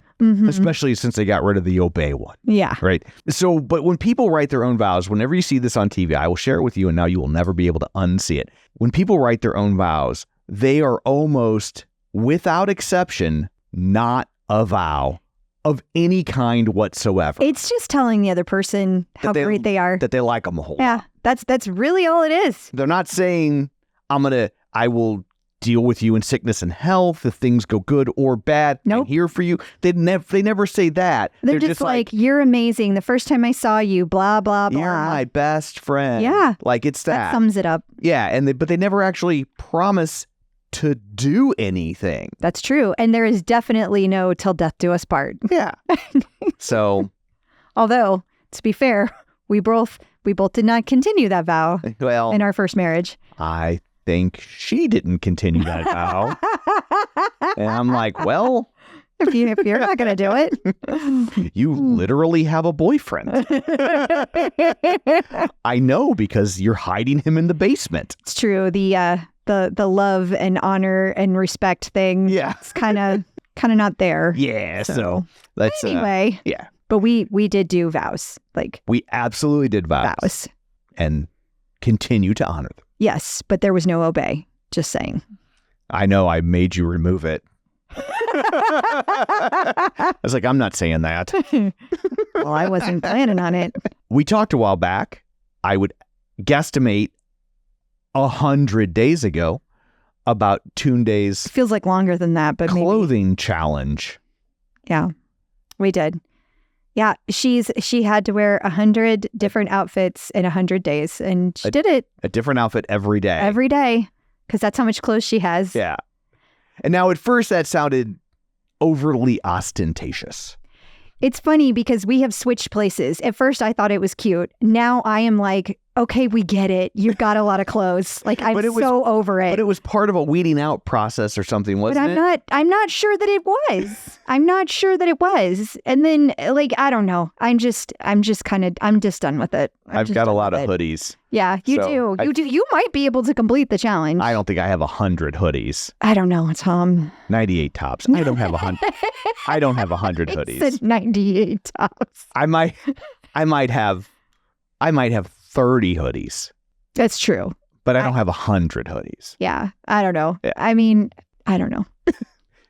especially since they got rid of the obey one. Yeah. Right. So, but when people write their own vows, whenever you see this on TV, I will share it with you, and now you will never be able to unsee it. When people write their own vows, they are almost, without exception, not a vow of any kind whatsoever. It's just telling the other person how great they are. That they like them a whole Yeah. lot. That's really all it is. They're not saying, I will deal with you in sickness and health if things go good or bad. Nope. I'm here for you. They never say that. They're just like, you're amazing. The first time I saw you, blah, blah, blah. You're my best friend. Yeah. Like it's that. That sums it up. Yeah. But they never actually promise to do anything. That's true. And there is definitely no till death do us part. Yeah. So. Although, to be fair, we both did not continue that vow Well, in our first marriage. I think she didn't continue that vow. And I'm like, well, If you're not going to do it. you literally have a boyfriend. I know, because you're hiding him in the basement. It's true. The love and honor and respect thing. Yeah. It's kind of not there. Yeah. So that's Anyway. yeah. But we did do vows. Like We absolutely did vows. And continue to honor them. Yes, but there was no obey. Just saying. I know I made you remove it. I was like, I'm not saying that. Well, I wasn't planning on it. We talked a while back. I would guesstimate 100 days ago about Tunde's Feels like longer than that, but clothing challenge. Yeah, we did. Yeah, she had to wear 100 different outfits in 100 days, and she did it A different outfit every day. every day because that's how much clothes she has. Yeah. And now at first that sounded overly ostentatious. It's funny because we have switched places. At first I thought it was cute. Now I am like, okay, we get it. You've got a lot of clothes. Like I'm so over it. But it was part of a weeding out process or something, wasn't it? I'm not sure that it was. I'm not sure that it was. And then I don't know. I'm just done with it. I've got a lot of hoodies. Yeah, you do. You do. You might be able to complete the challenge. I don't think I have 100 hoodies. I don't know, Tom. 98 tops. I don't have 100. I don't have 100 hoodies. Said 98 tops. I might have 30 hoodies. That's true. But I don't have 100 hoodies. Yeah, I don't know. Yeah. I mean, I don't know.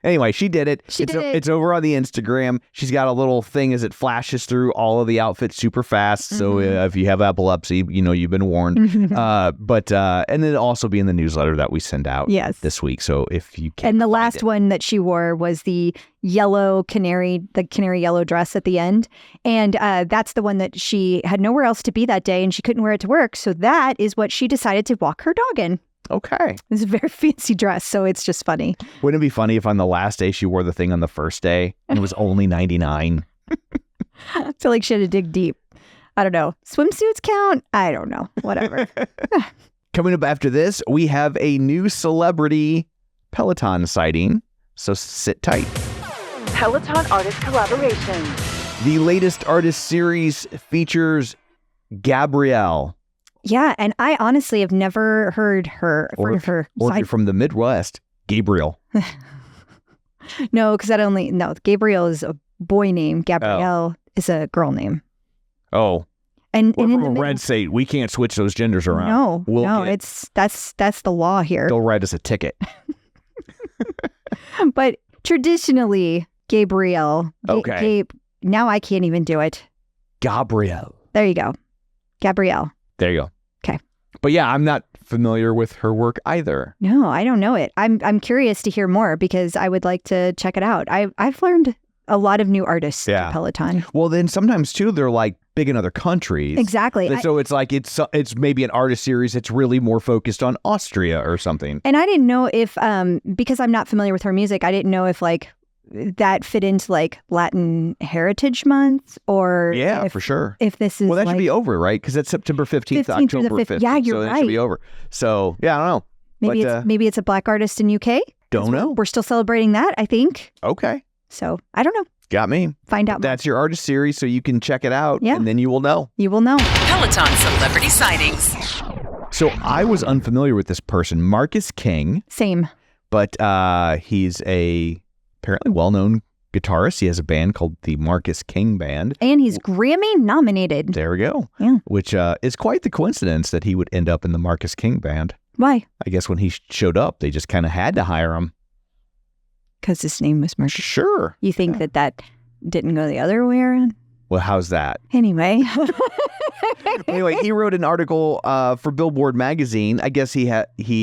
Anyway, she did it. It's over on the Instagram. She's got a little thing as it flashes through all of the outfits super fast. So if you have epilepsy, you've been warned. And then it'll also be in the newsletter that we send out this week. So if you can. And the last one that she wore was the canary yellow dress at the end. And that's the one that she had nowhere else to be that day and she couldn't wear it to work. So that is what she decided to walk her dog in. Okay. It's a very fancy dress, so it's just funny. Wouldn't it be funny if on the last day she wore the thing on the first day and it was only $99? I feel like she had to dig deep. I don't know. Swimsuits count? I don't know. Whatever. Coming up after this, we have a new celebrity Peloton sighting, so sit tight. Peloton Artist Collaborations. The latest artist series features Gabriel. Yeah, and I honestly have never heard her. Or if you're from the Midwest, Gabriel. No, because Gabriel is a boy name. Gabrielle is a girl name. Oh. And We're in from a red state. We can't switch those genders around. That's the law here. They'll write us a ticket. But traditionally, Gabriel. Okay. Now I can't even do it. Gabriel. There you go. Gabrielle. There you go. Okay. But yeah, I'm not familiar with her work either. No, I don't know it. I'm curious to hear more because I would like to check it out. I've learned a lot of new artists through Peloton. Well, then sometimes too, they're like big in other countries. Exactly. So it's like it's maybe an artist series. It's really more focused on Austria or something. And I didn't know if because I'm not familiar with her music, I didn't know if that fit into Latin Heritage Month or for sure. If this is that should be over, right? Because it's September 15th, October 5th. Yeah, you're right. So it should be over. So yeah, I don't know. Maybe it's a black artist in UK. Don't know. We're still celebrating that, I think. Okay. So I don't know. Got me. Find out. That's your artist series, so you can check it out, and then you will know. You will know. Peloton Celebrity Sightings. So I was unfamiliar with this person, Marcus King. Same. But he's a apparently well-known guitarist. He has a band called the Marcus King Band. And he's Grammy nominated. There we go. Yeah. Which is quite the coincidence that he would end up in the Marcus King Band. Why? I guess when he showed up, they just kind of had to hire him. Because his name was Marcus. Sure. You think that didn't go the other way around? Well, how's that? Anyway. Anyway, he wrote an article for Billboard magazine. I guess he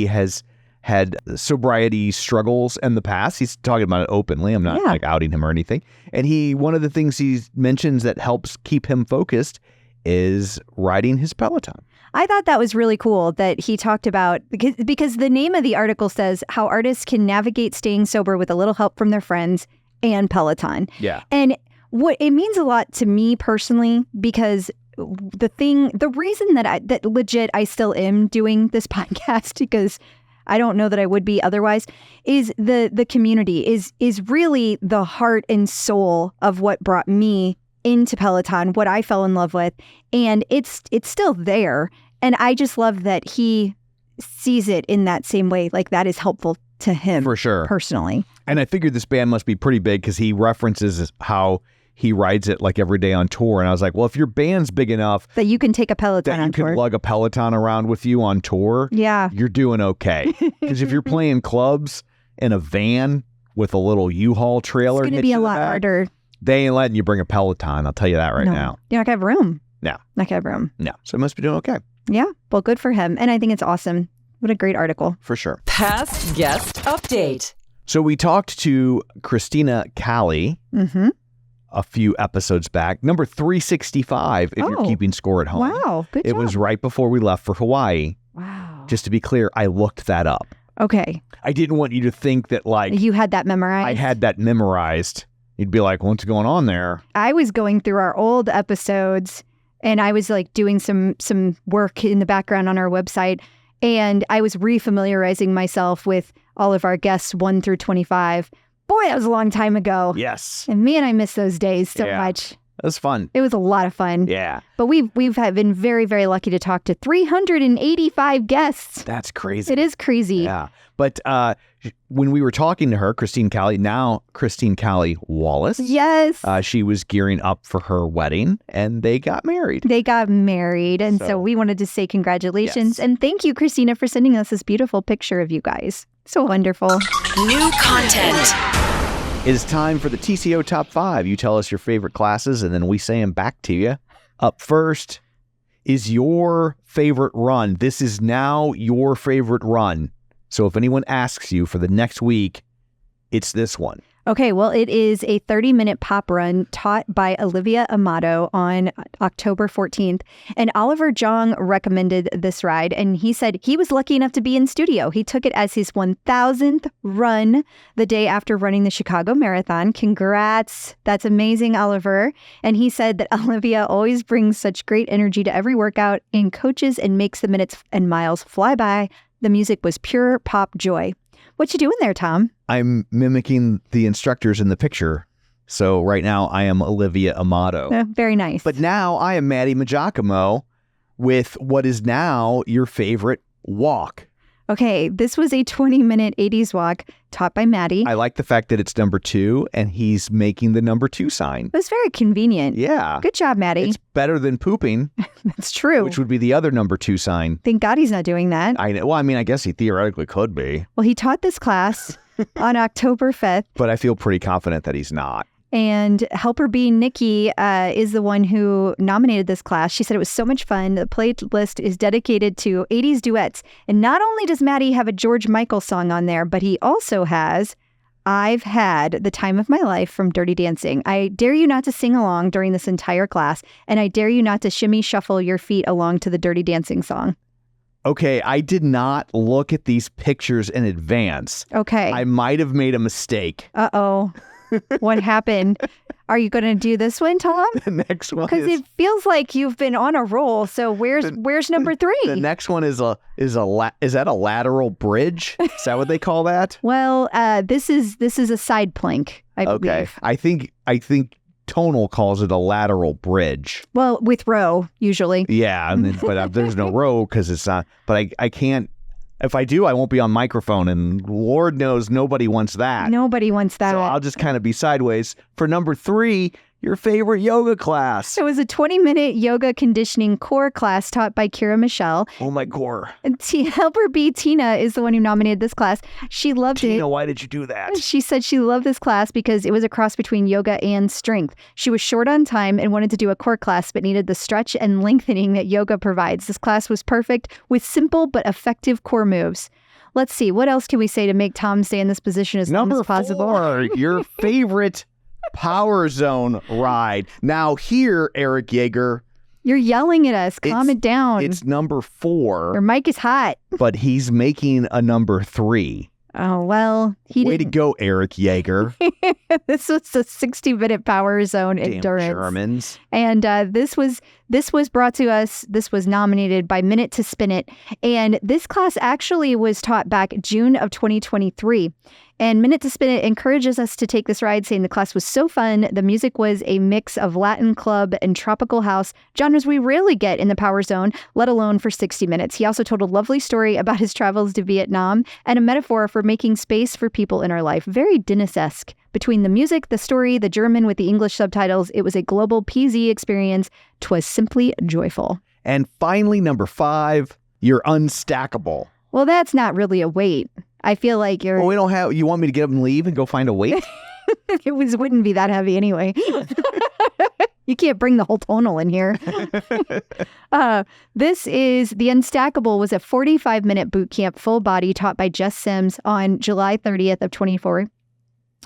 has had sobriety struggles in the past. He's talking about it openly. I'm not like outing him or anything. And one of the things he mentions that helps keep him focused is riding his Peloton. I thought that was really cool that he talked about, because the name of the article says how artists can navigate staying sober with a little help from their friends and Peloton. Yeah. And what it means a lot to me personally, because the reason that legit I still am doing this podcast, because I don't know that I would be otherwise, is the community is really the heart and soul of what brought me into Peloton, what I fell in love with, and it's still there. And I just love that he sees it in that same way, like that is helpful to him for sure, personally. And I figured this band must be pretty big because he references how he rides it like every day on tour. And I was like, well, if your band's big enough that you can take a Peloton that on you tour, can lug a Peloton around with you on tour, you're doing okay. Because if you're playing clubs in a van with a little U-Haul trailer, it's going to be a lot harder. They ain't letting you bring a Peloton. I'll tell you that right now. You're not going to have room. No. Not going to have room. No. So it must be doing okay. Yeah. Well, good for him. And I think it's awesome. What a great article. For sure. Past guest update. So we talked to Christina Callie a few episodes back. Number 365, if you're keeping score at home. Wow. Good job. It was right before we left for Hawaii. Wow. Just to be clear, I looked that up. Okay. I didn't want you to think that like you had that memorized. I had that memorized. You'd be like, what's going on there? I was going through our old episodes and I was like doing some work in the background on our website. And I was refamiliarizing myself with all of our guests 1 through 25. Boy, that was a long time ago. Yes. And man, I miss those days so much. That was fun. It was a lot of fun. Yeah. But we've been very, very lucky to talk to 385 guests. That's crazy. It is crazy. Yeah. But when we were talking to her, Christine Callie Wallace. Yes. She was gearing up for her wedding and they got married. And so we wanted to say congratulations. Yes. And thank you, Christina, for sending us this beautiful picture of you guys. So wonderful. New content. It is time for the TCO Top 5. You tell us your favorite classes and then we say them back to you. Up first is your favorite run. This is now your favorite run. So if anyone asks you for the next week, it's this one. Okay, well, it is a 30-minute pop run taught by Olivia Amato on October 14th. And Oliver Jong recommended this ride, and he said he was lucky enough to be in studio. He took it as his 1,000th run the day after running the Chicago Marathon. Congrats. That's amazing, Oliver. And he said that Olivia always brings such great energy to every workout and coaches and makes the minutes and miles fly by. The music was pure pop joy. What you doing there, Tom? I'm mimicking the instructors in the picture. So right now I am Olivia Amato. Very nice. But now I am Maddie Magiacomo with what is now your favorite walk. Okay, this was a 20-minute 80s walk taught by Maddie. I like the fact that it's number 2 and he's making the number 2 sign. It was very convenient. Yeah. Good job, Maddie. It's better than pooping. That's true. Which would be the other number 2 sign. Thank God he's not doing that. I know. Well, I mean, I guess he theoretically could be. Well, he taught this class on October 5th. But I feel pretty confident that he's not. And Helper Bee Nikki is the one who nominated this class. She said it was so much fun. The playlist is dedicated to 80s duets. And not only does Maddie have a George Michael song on there, but he also has I've Had the Time of My Life from Dirty Dancing. I dare you not to sing along during this entire class. And I dare you not to shimmy shuffle your feet along to the Dirty Dancing song. Okay, I did not look at these pictures in advance. Okay. I might have made a mistake. Uh-oh. What happened? Are you going to do this one, Tom? The next one because it feels like you've been on a roll. So where's number 3? The next one is that a lateral bridge? Is that what they call that? Well, this is a side plank, I believe. I think Tonal calls it a lateral bridge. Well, with row usually. Yeah, but there's no row because it's not. But I can't. If I do, I won't be on microphone, and Lord knows nobody wants that. Nobody wants that. So I'll just kind of be sideways. For number 3, your favorite yoga class. It was a 20-minute yoga conditioning core class taught by Kira Michelle. Oh, my core. Helper B, Tina, is the one who nominated this class. She loved it. Tina, why did you do that? She said she loved this class because it was a cross between yoga and strength. She was short on time and wanted to do a core class, but needed the stretch and lengthening that yoga provides. This class was perfect with simple but effective core moves. Let's see. What else can we say to make Tom stay in this position as long as possible? Number 4, your favorite Power Zone ride. Now here, Eric Yeager. You're yelling at us. Calm it down. It's number 4. Your mic is hot. But he's making a number 3. Oh, well, Way to go, Eric Yeager. This was a 60-minute Power Zone Damn endurance. Germans. And this was brought to us. This was nominated by Minute to Spin It. And this class actually was taught back June of 2023. And Minute to Spin It encourages us to take this ride, saying the class was so fun. The music was a mix of Latin club and tropical house, genres we rarely get in the Power Zone, let alone for 60 minutes. He also told a lovely story about his travels to Vietnam and a metaphor for making space for people in our life. Very Dennis-esque. Between the music, the story, the German with the English subtitles, it was a global PZ experience. 'Twas simply joyful. And finally, number 5, you're unstackable. Well, that's not really a weight. I feel like you're... Well, we don't have... You want me to get up and leave and go find a weight? wouldn't be that heavy anyway. You can't bring the whole tonal in here. This is the Unstackable was a 45-minute boot camp full body taught by Jess Sims on July 30th of 24.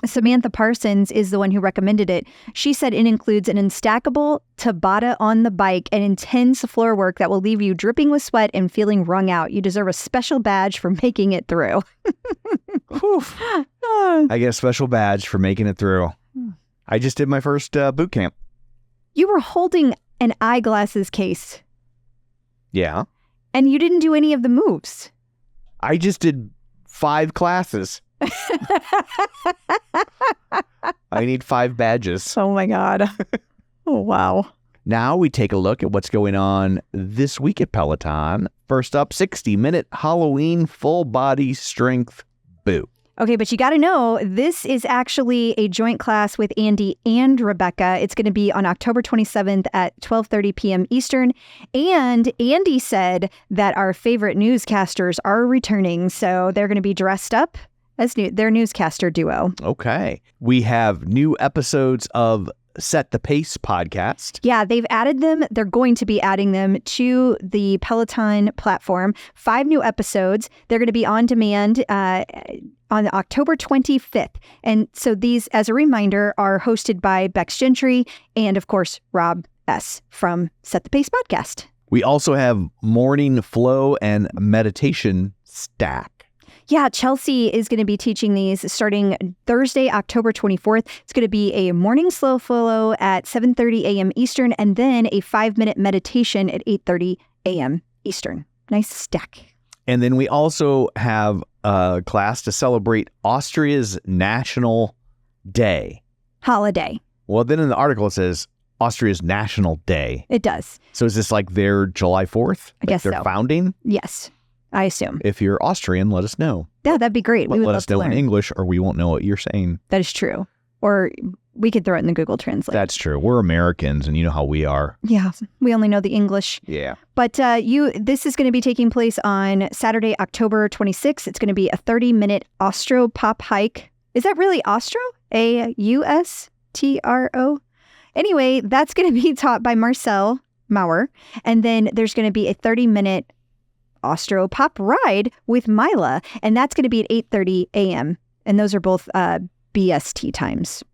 Samantha Parsons is the one who recommended it. She said it includes an unstackable Tabata on the bike and intense floor work that will leave you dripping with sweat and feeling wrung out. You deserve a special badge for making it through. I get a special badge for making it through. I just did my first boot camp. You were holding an eyeglasses case. Yeah. And you didn't do any of the moves. I just did 5 classes. I need 5 badges. Oh my God. Oh, wow. Now we take a look at what's going on this week at Peloton. First up, 60-minute Halloween full body strength boot. Okay, but you got to know, this is actually a joint class with Andy and Rebecca. It's going to be on October 27th at 12:30 p.m. Eastern. And Andy said that our favorite newscasters are returning, so they're going to be dressed up as their newscaster duo. Okay. We have new episodes of Set the Pace podcast. Yeah, they've added them. They're going to be adding them to the Peloton platform. 5 new episodes. They're going to be on demand on October 25th. And so these, as a reminder, are hosted by Bex Gentry and, of course, Rob S. from Set the Pace podcast. We also have morning flow and meditation stack. Yeah, Chelsea is going to be teaching these starting Thursday, October 24th. It's going to be a morning slow flow at 7:30 a.m. Eastern and then a 5-minute meditation at 8:30 a.m. Eastern. Nice stack. And then we also have a class to celebrate Austria's National Day. Holiday. Well, then in the article it says Austria's National Day. It does. So is this like their July 4th? I guess their so. founding? Yes, I assume. If you're Austrian, let us know. Yeah, that'd be great. We would let love us to know learn. in English or we won't know what you're saying. That is true. Or we could throw it in the Google Translate. That's true. We're Americans and you know how we are. Yeah, we only know the English. Yeah. But this is going to be taking place on Saturday, October 26th. It's going to be a 30-minute Austro pop hike. Is that really Austro? A-U-S-T-R-O? Anyway, that's going to be taught by Marcel Maurer. And then there's going to be a 30-minute Austro pop ride with Mila. And that's going to be at 8:30 a.m. And those are both BST times.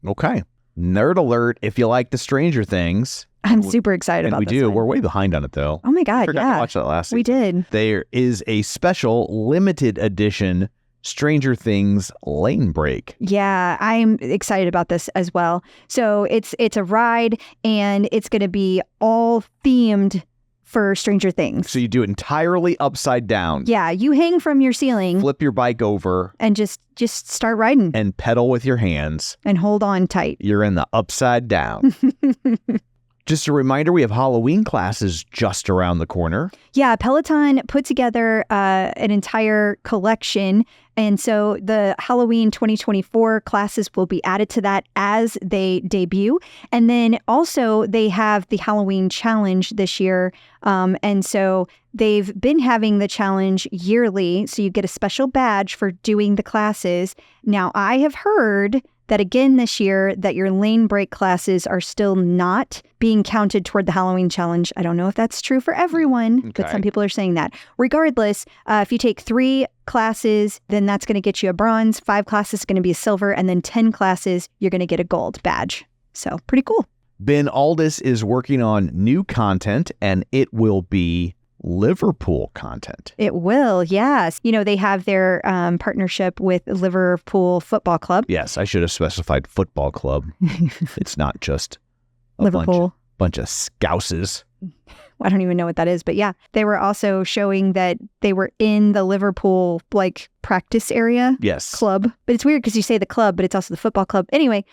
Okay. Nerd alert if you like the Stranger Things. I'm super excited And about we this do. one. We're way behind on it, though. Oh my God, Forgot yeah. to watch that last We season. did. There is a special limited edition Stranger Things lane break. Yeah, I'm excited about this as well. So it's a ride and it's going to be all themed for Stranger Things. So you do it entirely upside down. Yeah, you hang from your ceiling Flip your bike over and just start riding and pedal with your hands. and hold on tight. You're in the upside down. Just a reminder, we have Halloween classes just around the corner. Yeah, Peloton put together an entire collection. And so the Halloween 2024 classes will be added to that as they debut. And then also they have the Halloween challenge this year. And so they've been having the challenge yearly. So you get a special badge for doing the classes. Now, I have heard that again this year that your lane break classes are still not being counted toward the Halloween challenge. I don't know if that's true for everyone, but some people are saying that. Regardless, if you take 3 classes, then that's going to get you a bronze. 5 classes is going to be a silver, and then 10 classes, you're going to get a gold badge. So pretty cool. Ben Aldis is working on new content, and it will be Liverpool content. It will, yes. You know, they have their partnership with Liverpool Football Club. Yes, I should have specified football club. It's not just a Liverpool. bunch of scouses. I don't even know what that is, but yeah, they were also showing that they were in the Liverpool practice area. Yes. Club. But it's weird because you say the club, but it's also the football club. Anyway,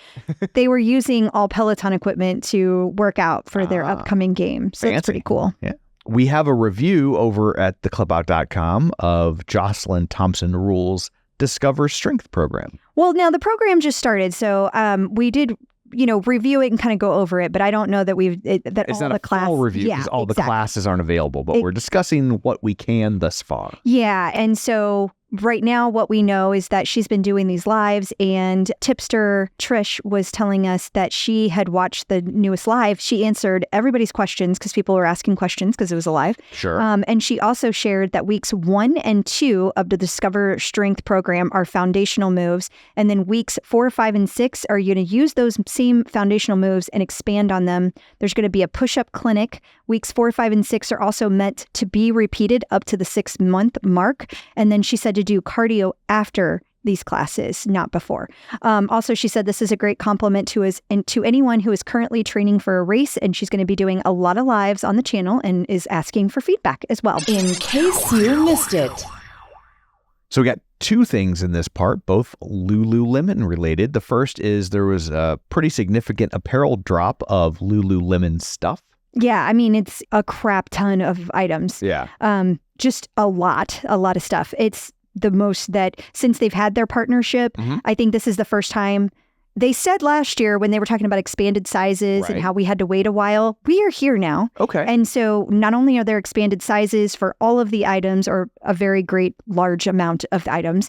they were using all Peloton equipment to work out for their upcoming game. So it's pretty cool. Yeah. We have a review over at theclipout.com of Jocelyn Thompson Rule's Discover Strength program. Well, now the program just started, so we did, review it and kind of go over it, but I don't know that It's not a full review because all the classes aren't available, but we're discussing what we can thus far. Yeah, and so right now what we know is that she's been doing these lives, and tipster Trish was telling us that she had watched the newest live. She answered everybody's questions because people were asking questions because it was a live. Sure. And she also shared that weeks 1 and 2 of the Discover Strength program are foundational moves, and then weeks 4, 5, and 6 are you going to use those same foundational moves and expand on them. There's going to be a push-up clinic. Weeks 4, 5, and 6 are also meant to be repeated up to the 6-month mark. And then she said to do cardio after these classes, not before. Also, she said this is a great compliment to anyone who is currently training for a race, and she's going to be doing a lot of lives on the channel and is asking for feedback as well. In case you missed it. So we got 2 things in this part, both Lululemon related. The first is there was a pretty significant apparel drop of Lululemon stuff. Yeah, I mean, it's a crap ton of items. Yeah. Just a lot of stuff. It's the most that since they've had their partnership, I think this is the first time. They said last year when they were talking about expanded sizes and how we had to wait a while, we are here now. Okay. And so not only are there expanded sizes for all of the items or a very great large amount of the items,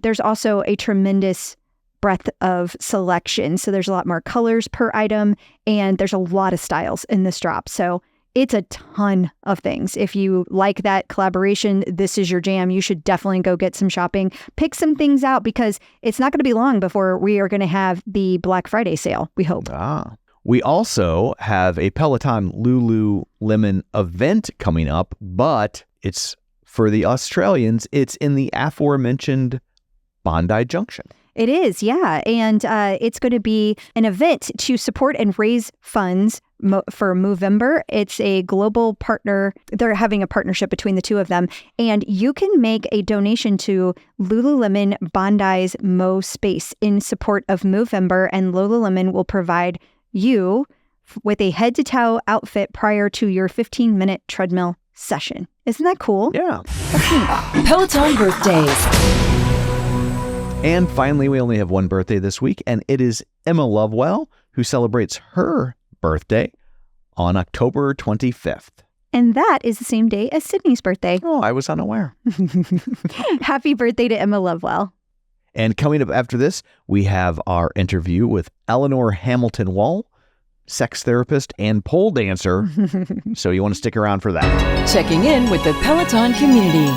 there's also a tremendous breadth of selection. So there's a lot more colors per item, and there's a lot of styles in this drop. So it's a ton of things. If you like that collaboration, this is your jam. You should definitely go get some shopping. Pick some things out because it's not going to be long before we are going to have the Black Friday sale, we hope. We also have a Peloton Lululemon event coming up, but it's for the Australians. It's in the aforementioned Bondi Junction. It is, yeah. And it's going to be an event to support and raise funds for Movember. It's a global partner. They're having a partnership between the two of them. And you can make a donation to Lululemon Bondi's Mo Space in support of Movember. And Lululemon will provide you with a head-to-toe outfit prior to your 15-minute treadmill session. Isn't that cool? Yeah. Peloton birthdays. And finally, we only have one birthday this week, and it is Emma Lovewell, who celebrates her birthday on October 25th. And that is the same day as Sydney's birthday. Oh, I was unaware. Happy birthday to Emma Lovewell. And coming up after this, we have our interview with Eleanor Hamilton-Wohl, sex therapist and pole dancer. So you want to stick around for that. Checking in with the Peloton community.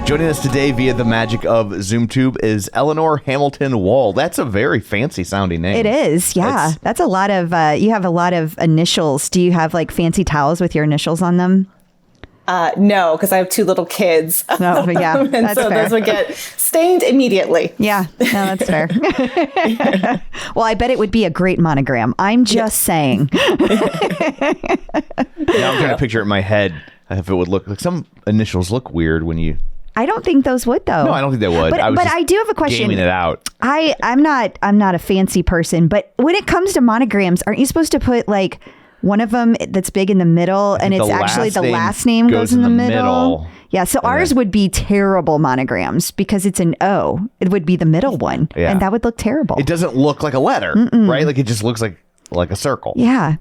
Joining us today via the magic of ZoomTube is Eleanor Hamilton-Wohl. That's a very fancy sounding name. It is, yeah. That's a lot of, you have a lot of initials. Do you have fancy towels with your initials on them? No, because I have 2 little kids. No, but yeah, and that's so fair. those would get stained immediately. Yeah, no, that's fair. Well, I bet it would be a great monogram. I'm just saying. Now I'm trying to picture it in my head if it would look like some initials look weird when you I don't think those would though. No, I don't think they would. But I do have a question. Gaming it out. I'm not a fancy person, but when it comes to monograms, aren't you supposed to put like one of them that's big in the middle, and it's actually the last name goes in the middle? Yeah, so ours would be terrible monograms because it's an O. It would be the middle one, and that would look terrible. It doesn't look like a letter, right? Like it just looks like a circle. Yeah,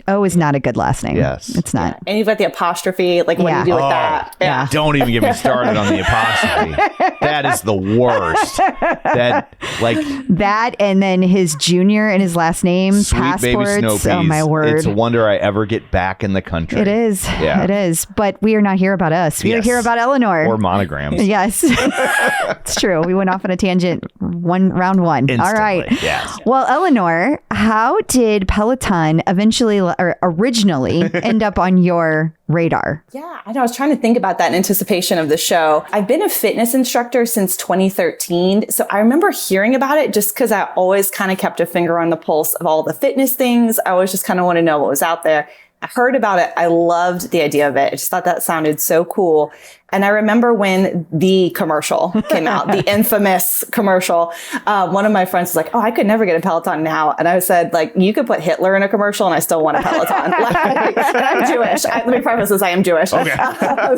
O is not a good last name. Yes. It's not. And you've got the apostrophe, like what do you do with that? Yeah. Don't even get me started on the apostrophe. That is the worst. That and then his junior and his last name, sweet passports. baby Snow Peas. Oh my word. It's a wonder I ever get back in the country. It is. Yeah. It is. But we are not here about us. We are here about Eleanor. Or monograms. Yes. It's true. We went off on a tangent round one. Instantly. All right. Yes. Well, Eleanor, how did Peloton originally end up on your radar? Yeah, I know. I was trying to think about that in anticipation of the show. I've been a fitness instructor since 2013. So I remember hearing about it just because I always kind of kept a finger on the pulse of all the fitness things. I always just kind of want to know what was out there. I heard about it. I loved the idea of it. I just thought that sounded so cool. And I remember when the commercial came out, the infamous commercial, one of my friends was like, oh, I could never get a Peloton now. And I said, like, you could put Hitler in a commercial and I still want a Peloton. Like, I'm Jewish. Let me preface this, I am Jewish. Okay. I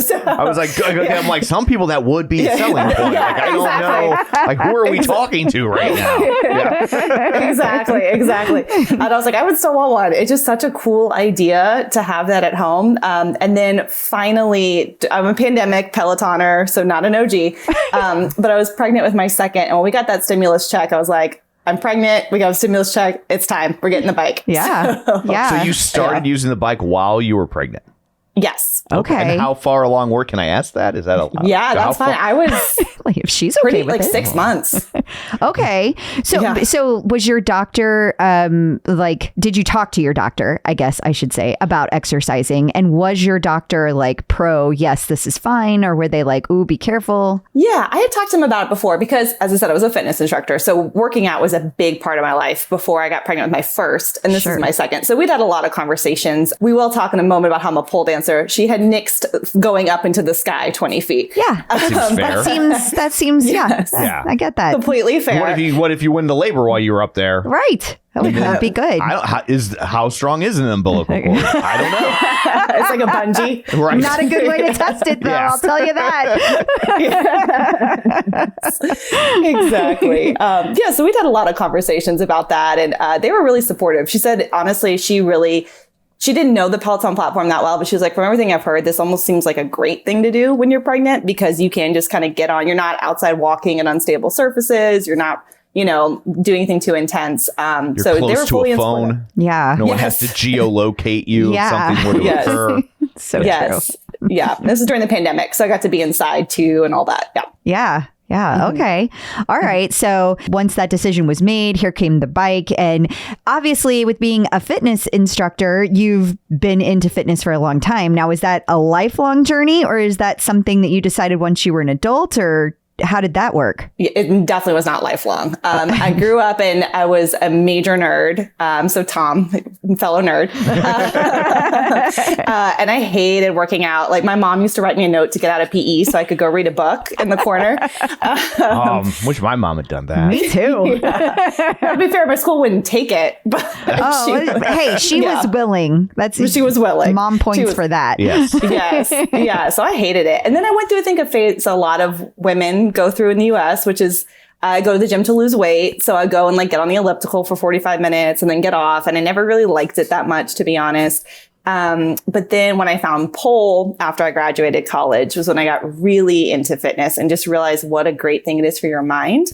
was like, I'm like, some people that would be a selling point. Yeah, like, I don't know. Like, who are we talking to right now? Yeah. Exactly. And I was like, I would still want one. It's just such a cool idea to have that at home. And then finally, I'm a pandemic Pelotoner, so not an OG. But I was pregnant with my second. And when we got that stimulus check, I was like, I'm pregnant. We got a stimulus check. It's time. We're getting the bike. Yeah. So you started using the bike while you were pregnant? Yes. Okay. And how far along were? Can I ask that? Is that allowed? Yeah, that's fine. I was like, if she's pretty okay with like it. 6 months. Okay. So was your doctor, like, did you talk to your doctor, I guess I should say, about exercising? And was your doctor like pro, yes, this is fine? Or were they like, ooh, be careful? Yeah, I had talked to him about it before because, as I said, I was a fitness instructor. So working out was a big part of my life before I got pregnant with my first. And this is my second. So we'd had a lot of conversations. We will talk in a moment about how I'm a pole dancer. She had nixed going up into the sky 20 feet. Yeah. That seems Yes. yeah. I get that. Completely fair. What if you went into labor while you were up there? Right. That would not be good. How strong is an umbilical cord? I don't know. It's like a bungee. Right. Not a good way to test it, though. Yes. I'll tell you that. Exactly. So we'd had a lot of conversations about that, and they were really supportive. She said, honestly, she didn't know the Peloton platform that well, but she was like, from everything I've heard, this almost seems like a great thing to do when you're pregnant because you can just kind of get on. You're not outside walking in unstable surfaces. You're not, doing anything too intense. You're so close they were fully to a phone. supportive. Yeah. No one has to geolocate you if something were to Yes. occur. So Yes. Yeah. This is during the pandemic. So I got to be inside too and all that. Yeah. Yeah. Yeah. Okay. All right. So once that decision was made, here came the bike. And obviously, with being a fitness instructor, you've been into fitness for a long time. Now, is that a lifelong journey or is that something that you decided once you were an adult, or how did that work? It definitely was not lifelong. I grew up and I was a major nerd. So Tom, fellow nerd. And I hated working out. Like my mom used to write me a note to get out of PE so I could go read a book in the corner. Wish my mom had done that. Me too. To be fair, my school wouldn't take it. But she was willing. She was willing. Mom points for that. Yes. Yes. Yeah. So I hated it. And then I went through, I think, a phase a lot of women go through in the US, which is I go to the gym to lose weight. So I go and like get on the elliptical for 45 minutes and then get off. And I never really liked it that much, to be honest. But then when I found pole after I graduated college was when I got really into fitness and just realized what a great thing it is for your mind,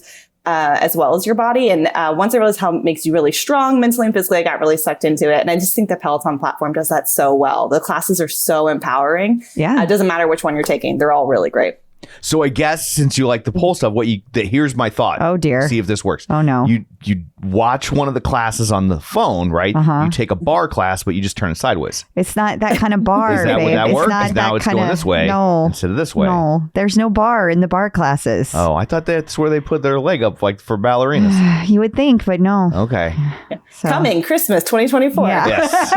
as well as your body. And once I realized how it makes you really strong mentally and physically, I got really sucked into it. And I just think the Peloton platform does that so well. The classes are so empowering. Yeah. It doesn't matter which one you're taking. They're all really great. So I guess since you like the pole stuff, here's my thought. Oh, dear. See if this works. Oh, no. You watch one of the classes on the phone, right? You take a bar class, but you just turn it sideways. It's not that kind of bar, Is that babe. would that work? Not Because now that it's kind going of, this way instead of this way. No, there's no bar in the bar classes. Oh, I thought that's where they put their leg up, like for ballerinas. You would think, but no. Okay. So. Coming Christmas 2024. Yeah. Yes.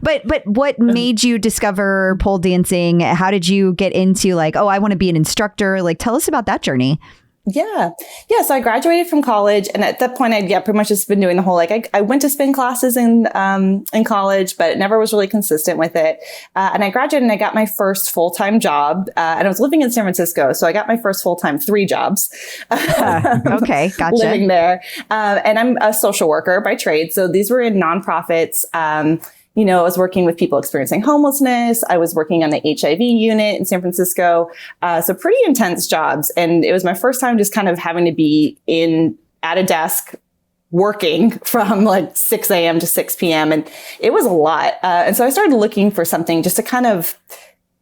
But what made you discover pole dancing? How did you get into like, oh, I want to be an instructor? Like, tell us about that journey. Yeah. So I graduated from college, and at that point, I'd pretty much just been doing the whole I went to spin classes in college, but never was really consistent with it. And I graduated, and I got my first full-time job, and I was living in San Francisco, so I got my first full-time 3 jobs. Okay, gotcha. Living there, and I'm a social worker by trade, so these were in nonprofits. I was working with people experiencing homelessness. I was working on the HIV unit in San Francisco. So pretty intense jobs. And it was my first time just kind of having to be at a desk working from like 6 a.m. to 6 p.m. And it was a lot. And so I started looking for something just to kind of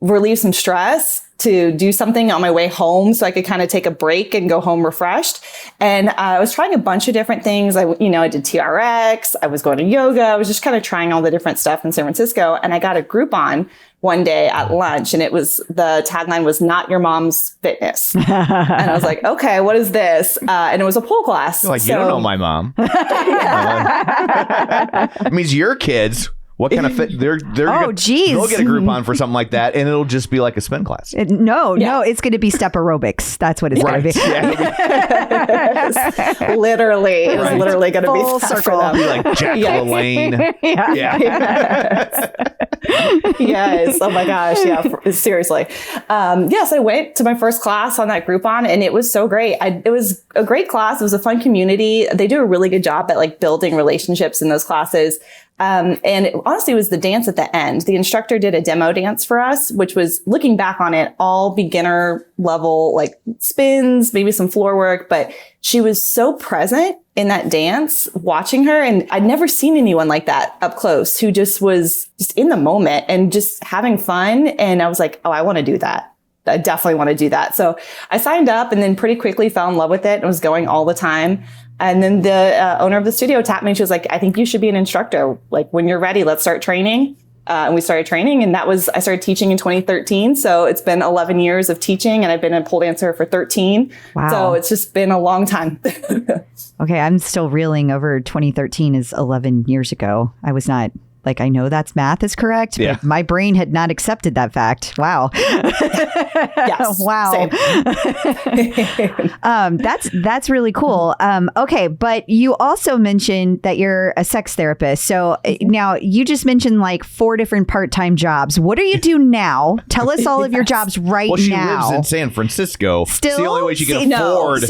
relieve some stress, to do something on my way home so I could kind of take a break and go home refreshed. And I was trying a bunch of different things. I did TRX. I was going to yoga. I was just kind of trying all the different stuff in San Francisco. And I got a Groupon one day at lunch, and the tagline was "Not Your Mom's Fitness." And I was like, okay, what is this? And it was a pole class. You're like, you don't know my mom. It means your kids. What kind of fit? Geez. They'll get a Groupon for something like that, and it'll just be like a spin class. No, it's going to be step aerobics. That's what it's going to be. Yeah. Literally, it was literally going to be Full that circle. for them. Be like Jack LaLanne. Yes. Oh my gosh. Yeah. Seriously. Yes, I went to my first class on that Groupon, and it was so great. It was a great class. It was a fun community. They do a really good job at like building relationships in those classes. And it honestly was the dance at the end. The instructor did a demo dance for us, which was, looking back on it, all beginner level, like spins, maybe some floor work, but she was so present in that dance, watching her. And I'd never seen anyone like that up close, who just was just in the moment and just having fun. And I was like, oh, I want to do that. I definitely want to do that. So I signed up, and then pretty quickly fell in love with it and was going all the time. And then the owner of the studio tapped me. She was like, I think you should be an instructor. Like, when you're ready, let's start training. And we started training, and I started teaching in 2013. So it's been 11 years of teaching, and I've been a pole dancer for 13. Wow. So it's just been a long time. Okay, I'm still reeling over 2013 is 11 years ago. I was not... Like, I know that's math is correct, but my brain had not accepted that fact. Wow. Yes. Wow. That's really cool. Okay, but you also mentioned that you're a sex therapist. So now you just mentioned like 4 different part-time jobs. What do you do now? Tell us all of your jobs right well, she now. lives in San Francisco. Still, it's the only way she can afford.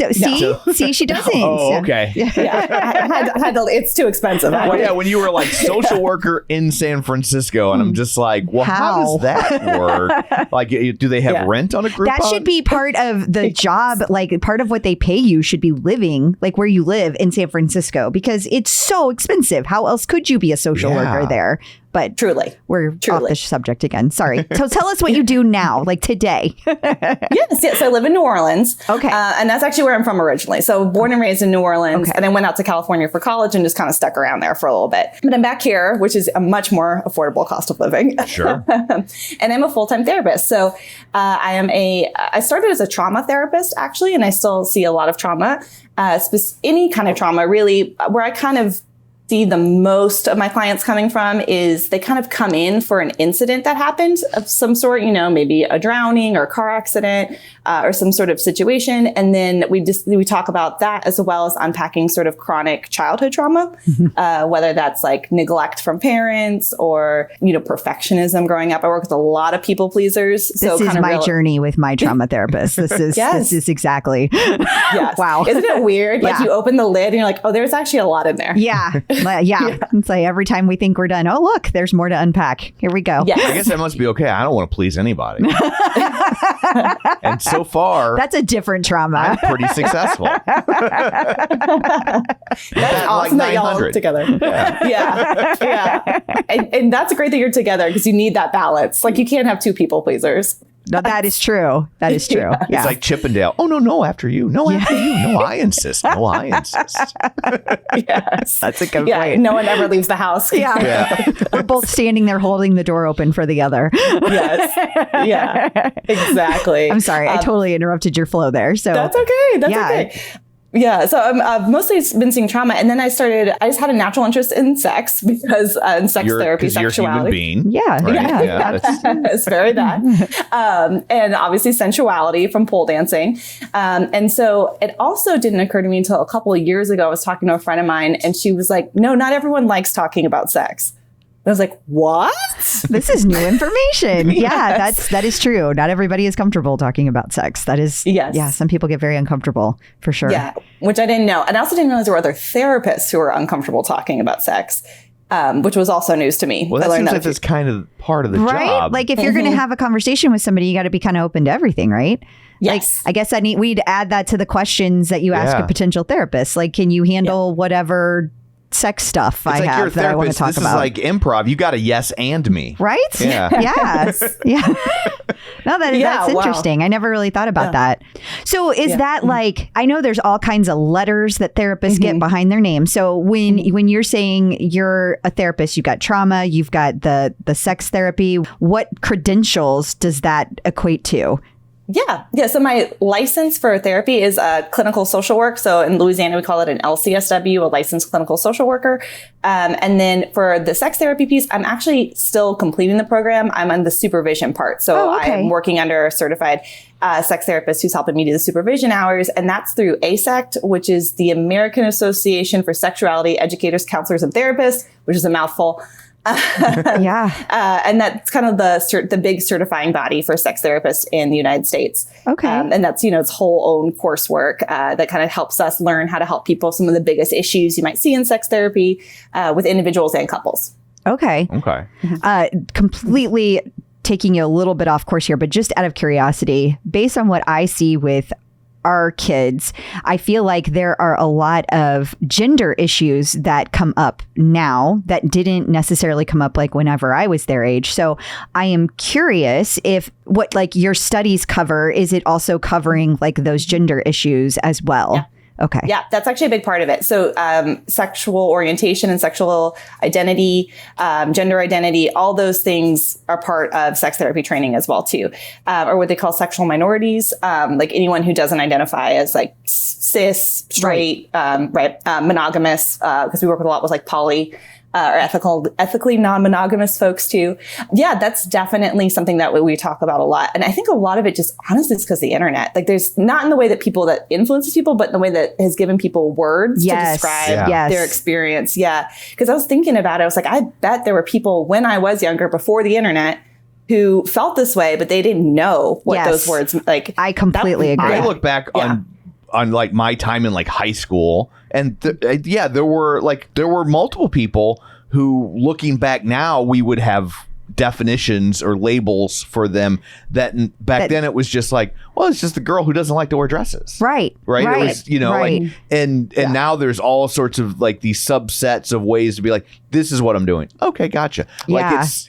See, she doesn't. Oh, okay. I had to, it's too expensive. Well, yeah, when you were like social worker in San Francisco, and I'm just like, well, how does that work? Like, do they have rent on a Groupon? That should be part of the job. Like, part of what they pay you should be living like where you live in San Francisco, because it's so expensive. How else could you be a social worker there? But truly, we're off the subject again. Sorry. So tell us what you do now, like today. Yes. So I live in New Orleans. Okay. And that's actually where I'm from originally. So born and raised in New Orleans. Okay. And then went out to California for college and just kind of stuck around there for a little bit. But I'm back here, which is a much more affordable cost of living. Sure. And I'm a full-time therapist. So I started as a trauma therapist, actually, and I still see a lot of trauma, any kind of trauma, really, where I kind of see the most of my clients coming from is they kind of come in for an incident that happened of some sort, maybe a drowning or a car accident or some sort of situation. And then we talk about that, as well as unpacking sort of chronic childhood trauma, whether that's like neglect from parents or, perfectionism growing up. I work with a lot of people pleasers. This is my journey with my trauma therapist. This is this is exactly. Yes. Wow. Isn't it weird? Like you open the lid and you're like, oh, there's actually a lot in there. Yeah. It's like every time we think we're done, oh, look, there's more to unpack. Here we go. Yes. I guess that must be okay. I don't want to please anybody. And so far, that's a different trauma. I'm pretty successful. That's awesome that y'all are together. Yeah. And that's great that you're together, because you need that balance. Like, you can't have 2 people pleasers. No, that is true. That is true. Yeah. It's like Chippendale. Oh, no, after you. No, after you. No, I insist. No, I insist. Yes. That's a good Yeah, point. no one ever leaves the house. Yeah. We're both standing there holding the door open for the other. Yes. Yeah, exactly. I'm sorry. I totally interrupted your flow there. So That's okay. That's Yeah. okay. Yeah. So I've mostly been seeing trauma. And then I just had a natural interest in sex because in sex therapy, 'cause you're a human sexuality. being. Yeah. Right? Yeah. It's very that. And obviously sensuality from pole dancing. And so it also didn't occur to me until a couple of years ago. I was talking to a friend of mine and she was like, no, not everyone likes talking about sex. I was like, what? This is new information. Yeah, Yes. that is true. Not everybody is comfortable talking about sex. That is, Yes. yeah, some people get very uncomfortable for sure. Yeah, which I didn't know. And I also didn't realize there were other therapists who were uncomfortable talking about sex, which was also news to me. Well, I that learned seems like that that's kind of part of the Right? job. Like if you're going to have a conversation with somebody, you got to be kind of open to everything, right? Yes. Like, I guess we'd add that to the questions that you ask Yeah. a potential therapist. Like, can you handle whatever sex stuff I it's like you're a have that I want to therapist. talk This about? is like improv. You got to yes and me. Right? Yeah. Yes. Yeah. No, that's wow. interesting. I never really thought about that. So is that like, I know there's all kinds of letters that therapists get behind their name. So when you're saying you're a therapist, you've got trauma, you've got the sex therapy, what credentials does that equate to? Yeah. So my license for therapy is clinical social work. So in Louisiana, we call it an LCSW, a licensed clinical social worker. And then for the sex therapy piece, I'm actually still completing the program. I'm on the supervision part. So I'm working under a certified sex therapist who's helping me do the supervision hours. And that's through ASECT, which is the American Association for Sexuality Educators, Counselors, and Therapists, which is a mouthful. Yeah. And that's kind of the big certifying body for sex therapists in the United States. Okay. And that's, its whole own coursework that kind of helps us learn how to help people some of the biggest issues you might see in sex therapy with individuals and couples. Okay. Okay. Completely taking you a little bit off course here, but just out of curiosity, based on what I see with our kids, I feel like there are a lot of gender issues that come up now that didn't necessarily come up like whenever I was their age. So I am curious if what like your studies cover, is it also covering like those gender issues as well? Yeah. Okay. Yeah, that's actually a big part of it. So sexual orientation and sexual identity, gender identity, all those things are part of sex therapy training as well, too. Or what they call sexual minorities, like anyone who doesn't identify as like cis, straight, monogamous, because we work with a lot with like poly or ethically non-monogamous folks too. Yeah, that's definitely something that we talk about a lot. And I think a lot of it just honestly is because of the internet. Like there's not in the way that influences people, but in the way that has given people words to describe their experience. Yeah. Because I was thinking about it. I was like, I bet there were people when I was younger before the internet who felt this way, but they didn't know what those words like. I completely agree. I look back on like my time in like high school, and there were multiple people who, looking back now, we would have definitions or labels for them that then it was just like, well, it's just a girl who doesn't like to wear dresses. Right. It was, right. and now there's all sorts of like these subsets of ways to be like, this is what I'm doing. Okay, gotcha. Like it's,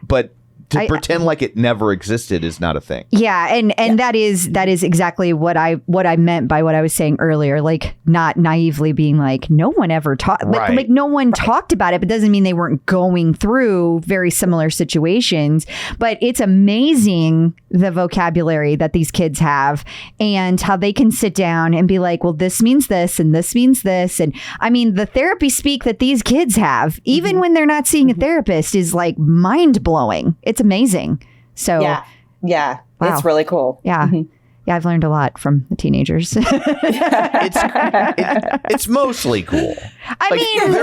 but to pretend like it never existed is not a thing. Yeah, and that is exactly what I meant by what I was saying earlier. Like not naively being like, no one ever talked, like no one talked about it, but doesn't mean they weren't going through very similar situations. But it's amazing the vocabulary that these kids have and how they can sit down and be like, well, this means this and this means this. And I mean, the therapy speak that these kids have, even when they're not seeing a therapist, is like mind blowing. It's amazing. So wow. It's really cool. Yeah. Yeah, I've learned a lot from the teenagers. It's mostly cool. I mean,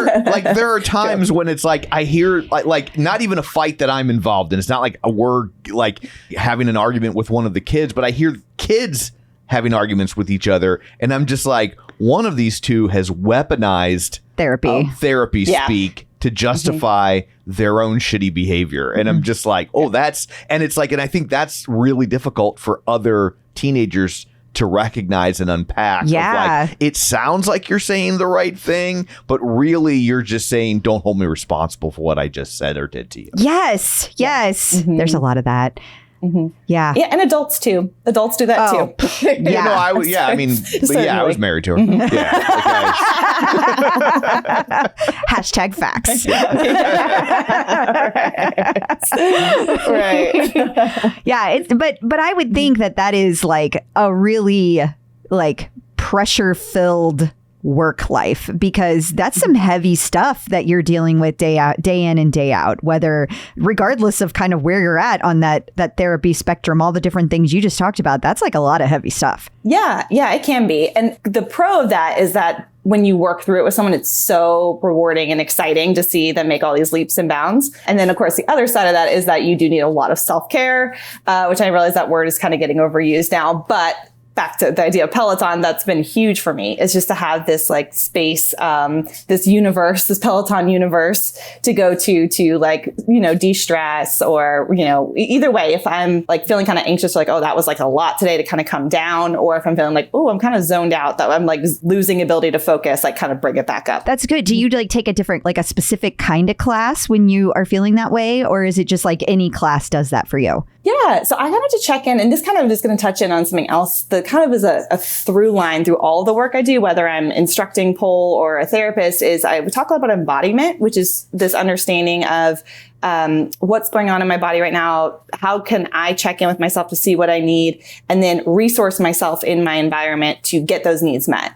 there are times when it's like I hear like not even a fight that I'm involved in. It's not like we're like having an argument with one of the kids, but I hear kids having arguments with each other, and I'm just like, one of these two has weaponized therapy speak to justify their own shitty behavior. And I'm just like, and I think that's really difficult for other teenagers to recognize and unpack. Yeah. Of like, it sounds like you're saying the right thing, but really you're just saying, don't hold me responsible for what I just said or did to you. Yes. There's a lot of that. Yeah. Yeah, and adults too. Adults do that Oh, too. yeah. No, I mean, I was married to her. Yeah. Hashtag facts. Right. Yeah. But I would think that is like a really like pressure filled work life, because that's some heavy stuff that you're dealing with day in and day out, whether regardless of kind of where you're at on that therapy spectrum, all the different things you just talked about. That's like a lot of heavy stuff. Yeah, it can be. And the pro of that is that when you work through it with someone, it's so rewarding and exciting to see them make all these leaps and bounds. And then, of course, the other side of that is that you do need a lot of self-care, which I realize that word is kind of getting overused now. But back to the idea of Peloton, that's been huge for me, is just to have this like space, this universe, this Peloton universe to go to like, de-stress, or, either way, if I'm like feeling kind of anxious, like, oh, that was like a lot today, to kind of come down, or if I'm feeling like, oh, I'm kind of zoned out, that I'm like losing ability to focus, like kind of bring it back up. That's good. Do you like take a different, like a specific kind of class when you are feeling that way? Or is it just like any class does that for you? Yeah. So I wanted to check in, and this kind of just going to touch in on something else that kind of is a through line through all the work I do, whether I'm instructing pole or a therapist, is I would talk a lot about embodiment, which is this understanding of what's going on in my body right now. How can I check in with myself to see what I need, and then resource myself in my environment to get those needs met.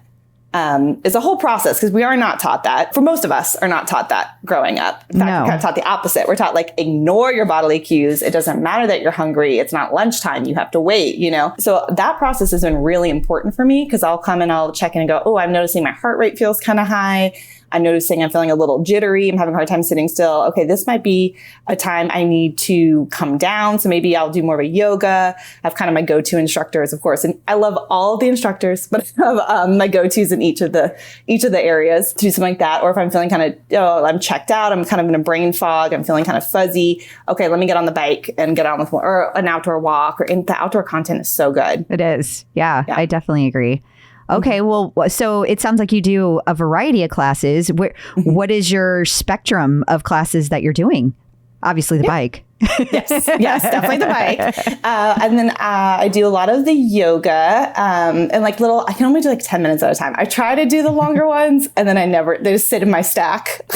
It's a whole process, because we are not taught that. For most of us are not taught that growing up. In fact, we're kind of taught the opposite. We're taught like, ignore your bodily cues. It doesn't matter that you're hungry. It's not lunchtime. You have to wait, So that process has been really important for me, because I'll come and I'll check in and go, oh, I'm noticing my heart rate feels kind of high. I'm noticing I'm feeling a little jittery. I'm having a hard time sitting still. Okay, this might be a time I need to come down. So maybe I'll do more of a yoga. I have kind of my go-to instructors, of course. And I love all of the instructors, but I have my go-tos in each of the areas to do something like that. Or if I'm feeling kind of, I'm checked out, I'm kind of in a brain fog, I'm feeling kind of fuzzy. Okay, let me get on the bike and get on with more, or an outdoor walk, and the outdoor content is so good. It is. Yeah. I definitely agree. Okay, well, so it sounds like you do a variety of classes. What is your spectrum of classes that you're doing? Obviously, the bike. Yes, definitely the bike. And then I do a lot of the yoga, and like I can only do like 10 minutes at a time. I try to do the longer ones, and then they just sit in my stack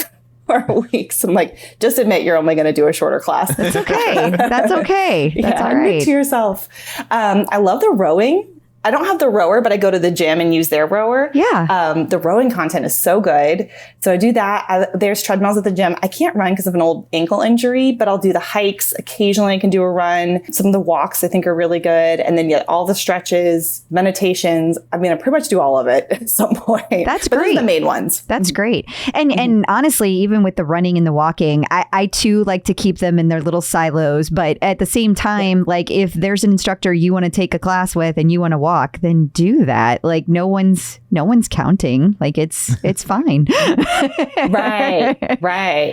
for weeks. I'm like, just admit you're only going to do a shorter class. That's okay. That's okay. That's all right. Admit to yourself. I love the rowing. I don't have the rower, but I go to the gym and use their rower. Yeah. The rowing content is so good. So I do that. There's treadmills at the gym. I can't run because of an old ankle injury, but I'll do the hikes. Occasionally I can do a run. Some of the walks I think are really good. And then all the stretches, meditations. I mean, I pretty much do all of it at some point. That's but great. Those are the main ones. That's great. And honestly, even with the running and the walking, I too like to keep them in their little silos. But at the same time, like if there's an instructor you want to take a class with and you want to walk, then do that. Like no one's counting. Like it's fine. Right.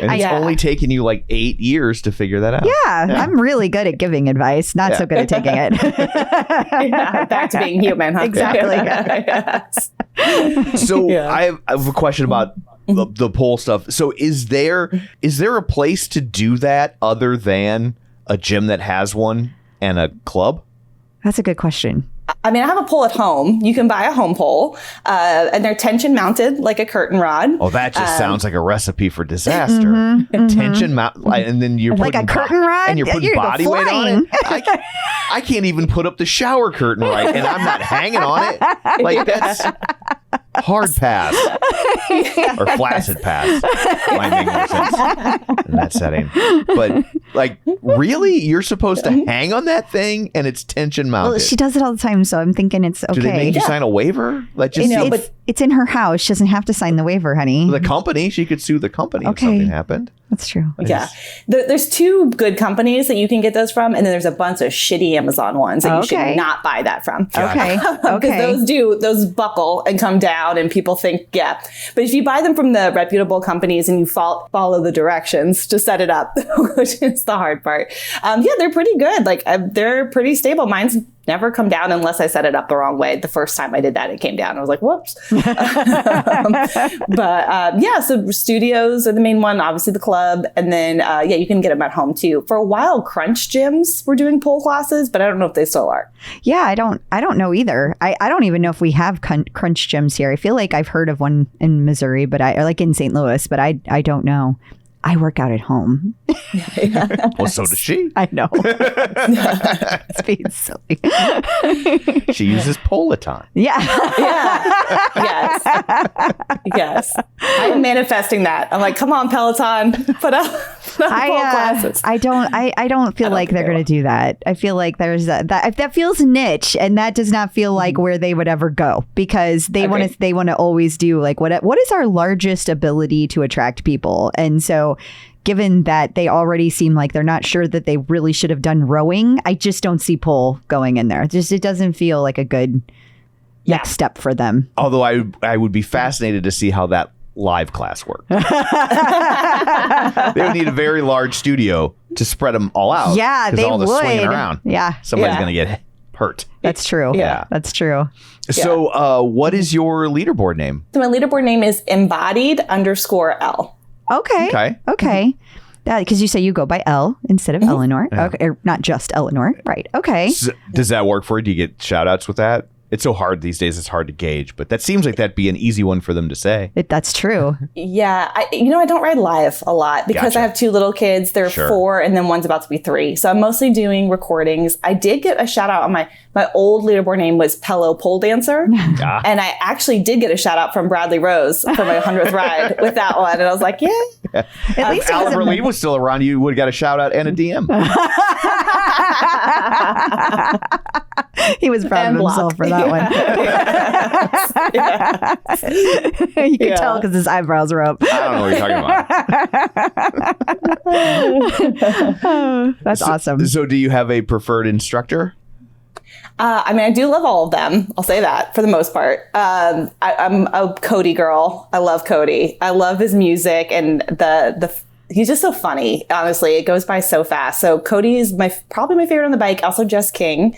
And it's only taken you like 8 years to figure that out. Yeah. I'm really good at giving advice, not so good at taking it. Back to being human, huh? Exactly. Yes. So I have a question about the pole stuff. So is there a place to do that other than a gym that has one and a club? That's a good question. I mean, I have a pole at home. You can buy a home pole, and they're tension mounted like a curtain rod. Oh, that just sounds like a recipe for disaster. Tension mount, and then you're like putting a curtain rod, and you're putting body weight on it. I can't even put up the shower curtain right, and I'm not hanging on it. Like that's hard pass or flaccid pass. Might make more sense in that setting. But like, really, you're supposed to hang on that thing, and it's tension mounted. Well, she does it all the time, so I'm thinking it's okay. Do they make you sign a waiver? Like, just it's in her house. She doesn't have to sign the waiver, honey. The company, she could sue the company if something happened. That's true. Yeah. There's 2 good companies that you can get those from, and then there's a bunch of shitty Amazon ones that you should not buy that from. Okay. Because those buckle and come down, and people think, But if you buy them from the reputable companies and you follow the directions to set it up, which is the hard part, they're pretty good. Like they're pretty stable. Mine's never come down unless I set it up the wrong way. The first time I did that, it came down. I was like, whoops. So studios are the main one, obviously the club. And then, you can get them at home too. For a while, Crunch gyms were doing pole classes, but I don't know if they still are. Yeah, I don't know either. I don't even know if we have Crunch gyms here. I feel like I've heard of one in Missouri, but or like in St. Louis, but I don't know. I work out at home. Well, so does she. I know. It's being silly. She uses Peloton. Yeah. Yes. I'm manifesting that. I'm like, come on, Peloton, put up pole classes. I don't feel like they're going to do that. I feel like there's that feels niche, and that does not feel like where they would ever go, because they want to always do like what is our largest ability to attract people. And so given that they already seem like they're not sure that they really should have done rowing, I just don't see pole going in there. It doesn't feel like a good next step for them. Although I would be fascinated to see how that live class worked. They would need a very large studio to spread them all out. Yeah, they all the would. swinging around. Yeah. Somebody's going to get hurt. That's true. Yeah. That's true. So what is your leaderboard name? So my leaderboard name is embodied_L. Okay. Because you say you go by L instead of Eleanor. Yeah. Okay, or not just Eleanor. Right. Okay. So, does that work for you? Do you get shout outs with that? It's so hard these days. It's hard to gauge, but that seems like that'd be an easy one for them to say. That's true. Yeah. I don't ride live a lot because I have two little kids. They're 4 and then one's about to be 3. So I'm mostly doing recordings. I did get a shout out on my old leaderboard name was Pello Pole Dancer. Yeah. And I actually did get a shout out from Bradley Rose for my 100th ride with that one. And I was like, yeah. At least if Oliver Lee was still around, you would have got a shout out and a DM. He was proud of himself for that one. You can tell because his eyebrows are up. I don't know what you're talking about. That's awesome. So do you have a preferred instructor? I do love all of them. I'll say that for the most part. I'm a Cody girl. I love Cody. I love his music and he's just so funny. Honestly, it goes by so fast. So Cody is probably my favorite on the bike. Also Jess King.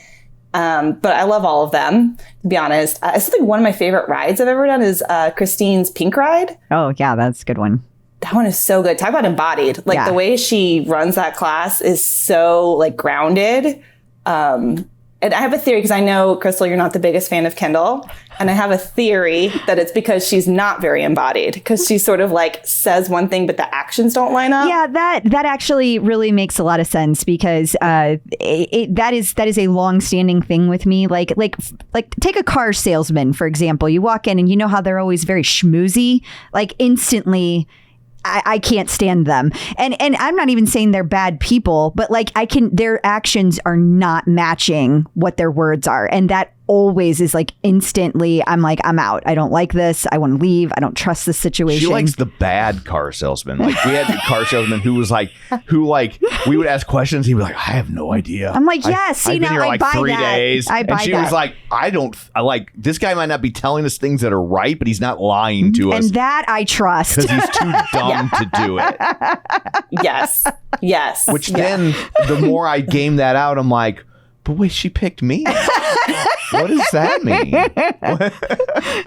But I love all of them, to be honest. I still think one of my favorite rides I've ever done is Christine's Pink Ride. Oh, yeah, that's a good one. That one is so good. Talk about embodied. The way she runs that class is so grounded. And I have a theory because I know, Crystal, you're not the biggest fan of Kendall. And I have a theory that it's because she's not very embodied, because she sort of says one thing, but the actions don't line up. Yeah, that actually really makes a lot of sense, because that is a long-standing thing with me. Like take a car salesman, for example. You walk in and you know how they're always very schmoozy. Instantly, I can't stand them. And I'm not even saying they're bad people, but their actions are not matching what their words are. And that always is instantly, I'm out. I don't like this. I want to leave. I don't trust this situation. She likes the bad car salesman. We had a car salesman who was we would ask questions. He'd be like, I have no idea. I'm like, yes. I've been here I buy 3 that. days. I buy and she that. was like, this guy might not be telling us things that are right, but he's not lying to us. And that I trust. Because he's too dumb to do it. Yes. Which then, the more I game that out, I'm like, but wait, she picked me? What does that mean?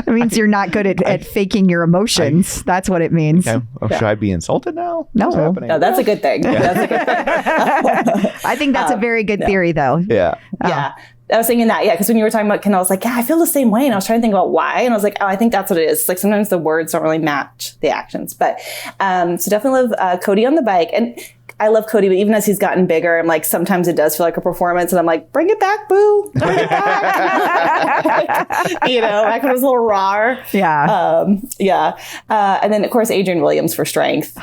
It means you're not good at faking your emotions. That's what it means. Okay. Should I be insulted now? No. What's happening? No, that's a good thing. That's a good thing. I think that's a very good theory, though. Yeah. Yeah. I was thinking that, because when you were talking about Kendall, I was like, I feel the same way. And I was trying to think about why. And I was like, I think that's what it is. Sometimes the words don't really match the actions. But so definitely love Cody on the bike. And I love Cody, but even as he's gotten bigger, I'm sometimes it does feel like a performance. And I'm like, bring it back, boo. Bring it back. Back when it was a little raw. Yeah. And then, of course, Adrian Williams for strength.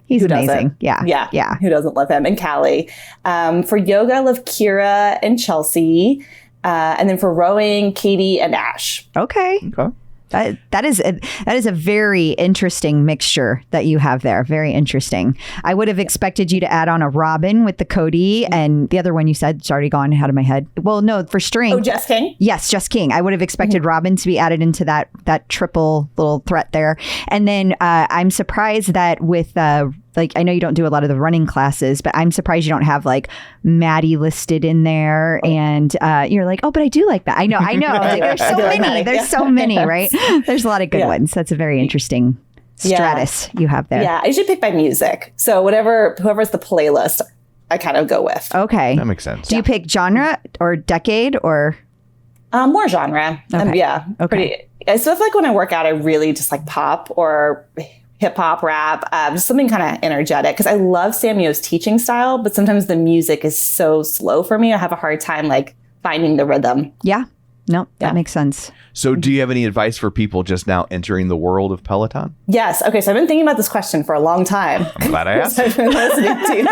He's who amazing. doesn't? Yeah. Who doesn't love him? And Callie. For yoga, I love Kira and Chelsea. And then for rowing, Katie and Ash. Okay. That is a very interesting mixture that you have there. Very interesting. I would have expected you to add on a Robin with the Cody, and the other one you said, it's already gone out of my head. Well, no, for strength. Oh, Jess King? Yes, Jess King. I would have expected Robin to be added into that triple little threat there. And then I'm surprised that with like, I know you don't do a lot of the running classes, but I'm surprised you don't have like Maddie listed in there. And you're like, oh, but I do like that. I know. Like, there's so many. There's so many, right? There's a lot of good ones. That's a very interesting stratus you have there. Yeah, I usually pick by music. So whoever's the playlist, I kind of go with. Okay. That makes sense. Do you pick genre or decade or? More genre. Okay. Yeah. Okay. So I feel like when I work out, I really just like pop or hip hop, rap, just something kind of energetic. Because I love Samuel's teaching style, but sometimes the music is so slow for me. I have a hard time like finding the rhythm. Yeah. No, that makes sense. So do you have any advice for people just now entering the world of Peloton? Yes. Okay. So I've been thinking about this question for a long time. I'm glad I asked. I've been listening to you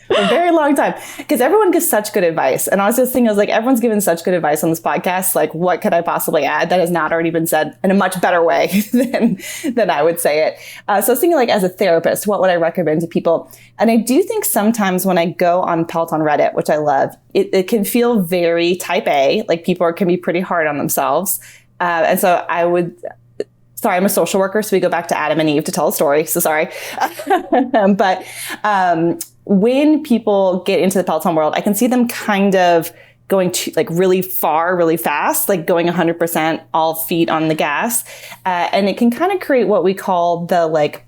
for a very long time because everyone gives such good advice. And I was just thinking, I was like, everyone's given such good advice on this podcast. Like, what could I possibly add that has not already been said in a much better way than I would say it? So I was thinking, like, as a therapist, what would I recommend to people? And I do think sometimes when I go on Peloton Reddit, which I love, it can feel very type A, like people can be pretty hard on themselves. And so sorry, I'm a social worker, so we go back to Adam and Eve to tell a story. So sorry. But when people get into the Peloton world, I can see them kind of going to like really far, really fast, like going 100% all feet on the gas. And it can kind of create what we call the like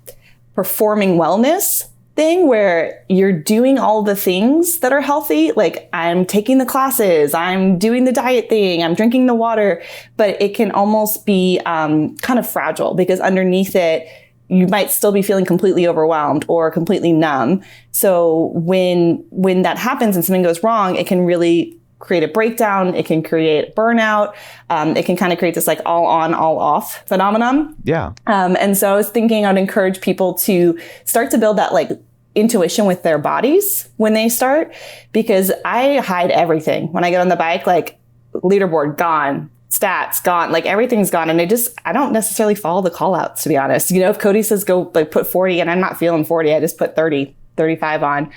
performing wellness thing where you're doing all the things that are healthy. Like I'm taking the classes, I'm doing the diet thing, I'm drinking the water, but it can almost be kind of fragile because underneath it, you might still be feeling completely overwhelmed or completely numb. So when that happens and something goes wrong, it can really create a breakdown. It can create burnout. It can kind of create this like all on, all off phenomenon. Yeah. And so I was thinking I'd encourage people to start to build that like intuition with their bodies when they start, because I hide everything. When I get on the bike, like leaderboard gone, stats gone, like everything's gone. And I don't necessarily follow the call outs, to be honest. You know, if Cody says go like put 40 and I'm not feeling 40, I just put 30, 35 on.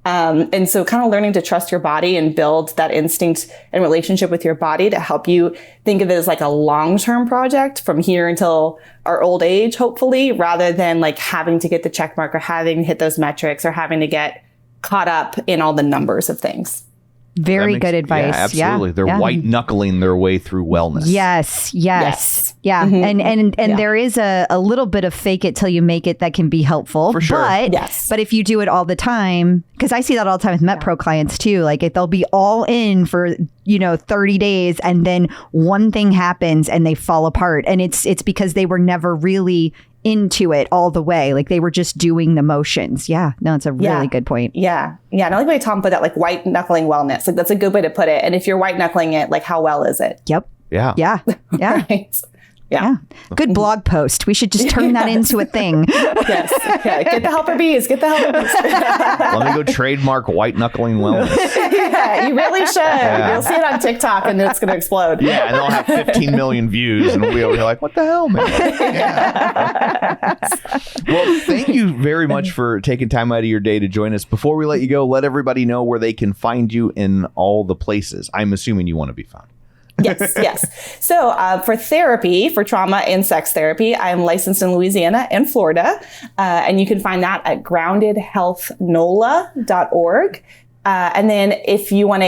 And so kind of learning to trust your body and build that instinct and relationship with your body to help you think of it as like a long-term project from here until our old age, hopefully, rather than like having to get the check mark or having to hit those metrics or having to get caught up in all the numbers of things. Very good advice. Yeah, absolutely. They're white knuckling their way through wellness. Yes. Yeah. Mm-hmm. And there is a little bit of fake it till you make it that can be helpful. For sure. But if you do it all the time, because I see that all the time with MetPro clients too, like if they'll be all in for, 30 days and then one thing happens and they fall apart. And it's because they were never really into it all the way. Like they were just doing the motions. Yeah. No, it's a really good point. Yeah. Yeah. And I like the way Tom put that, like white knuckling wellness. Like that's a good way to put it. And if you're white knuckling it, like how well is it? Yep. Yeah. Yeah. Yeah. Right. Yeah. Good blog post. We should just turn that into a thing. Yes. Okay. Get the helper bees. Get the helper bees. Let me go trademark white knuckling wellness. Yeah, you really should. Yeah. You'll see it on TikTok and it's going to explode. Yeah, and they'll have 15 million views, and we'll be over here like, what the hell, man? Yeah. Well, thank you very much for taking time out of your day to join us. Before we let you go, let everybody know where they can find you in all the places. I'm assuming you want to be found. Yes. So for therapy, for trauma and sex therapy, I'm licensed in Louisiana and Florida. And you can find that at groundedhealthnola.org. And then if you want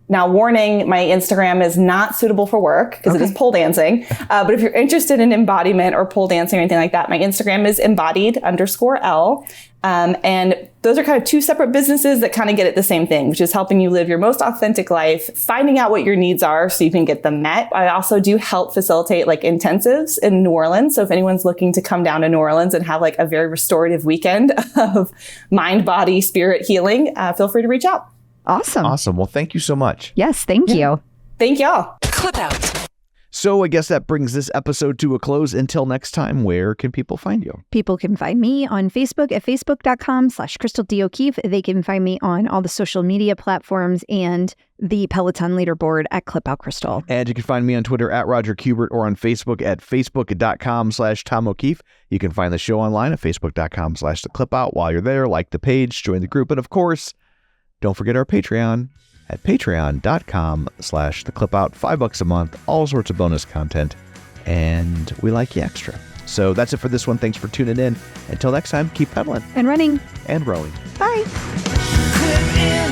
now warning, my Instagram is not suitable for work because it is pole dancing. But if you're interested in embodiment or pole dancing or anything like that, my Instagram is embodied_L. And those are kind of two separate businesses that kind of get at the same thing, which is helping you live your most authentic life, finding out what your needs are so you can get them met. I also do help facilitate like intensives in New Orleans. So if anyone's looking to come down to New Orleans and have like a very restorative weekend of mind, body, spirit healing, feel free to reach out. Awesome. Well, thank you so much. Yes. Thank you. Thank y'all. Clip out. So I guess that brings this episode to a close. Until next time, where can people find you? People can find me on Facebook at facebook.com/Crystal D. O'Keefe. They can find me on all the social media platforms and the Peloton leaderboard at Clip Out Crystal. And you can find me on Twitter at Roger Kubert or on Facebook at facebook.com/Tom O'Keefe. You can find the show online at facebook.com/The Clip Out. While you're there, like the page, join the group. And of course, don't forget our Patreon at patreon.com/The Clip Out. $5 a month, all sorts of bonus content. And we like you extra. So that's it for this one. Thanks for tuning in. Until next time, keep pedaling And running. and rowing. Bye. Clip in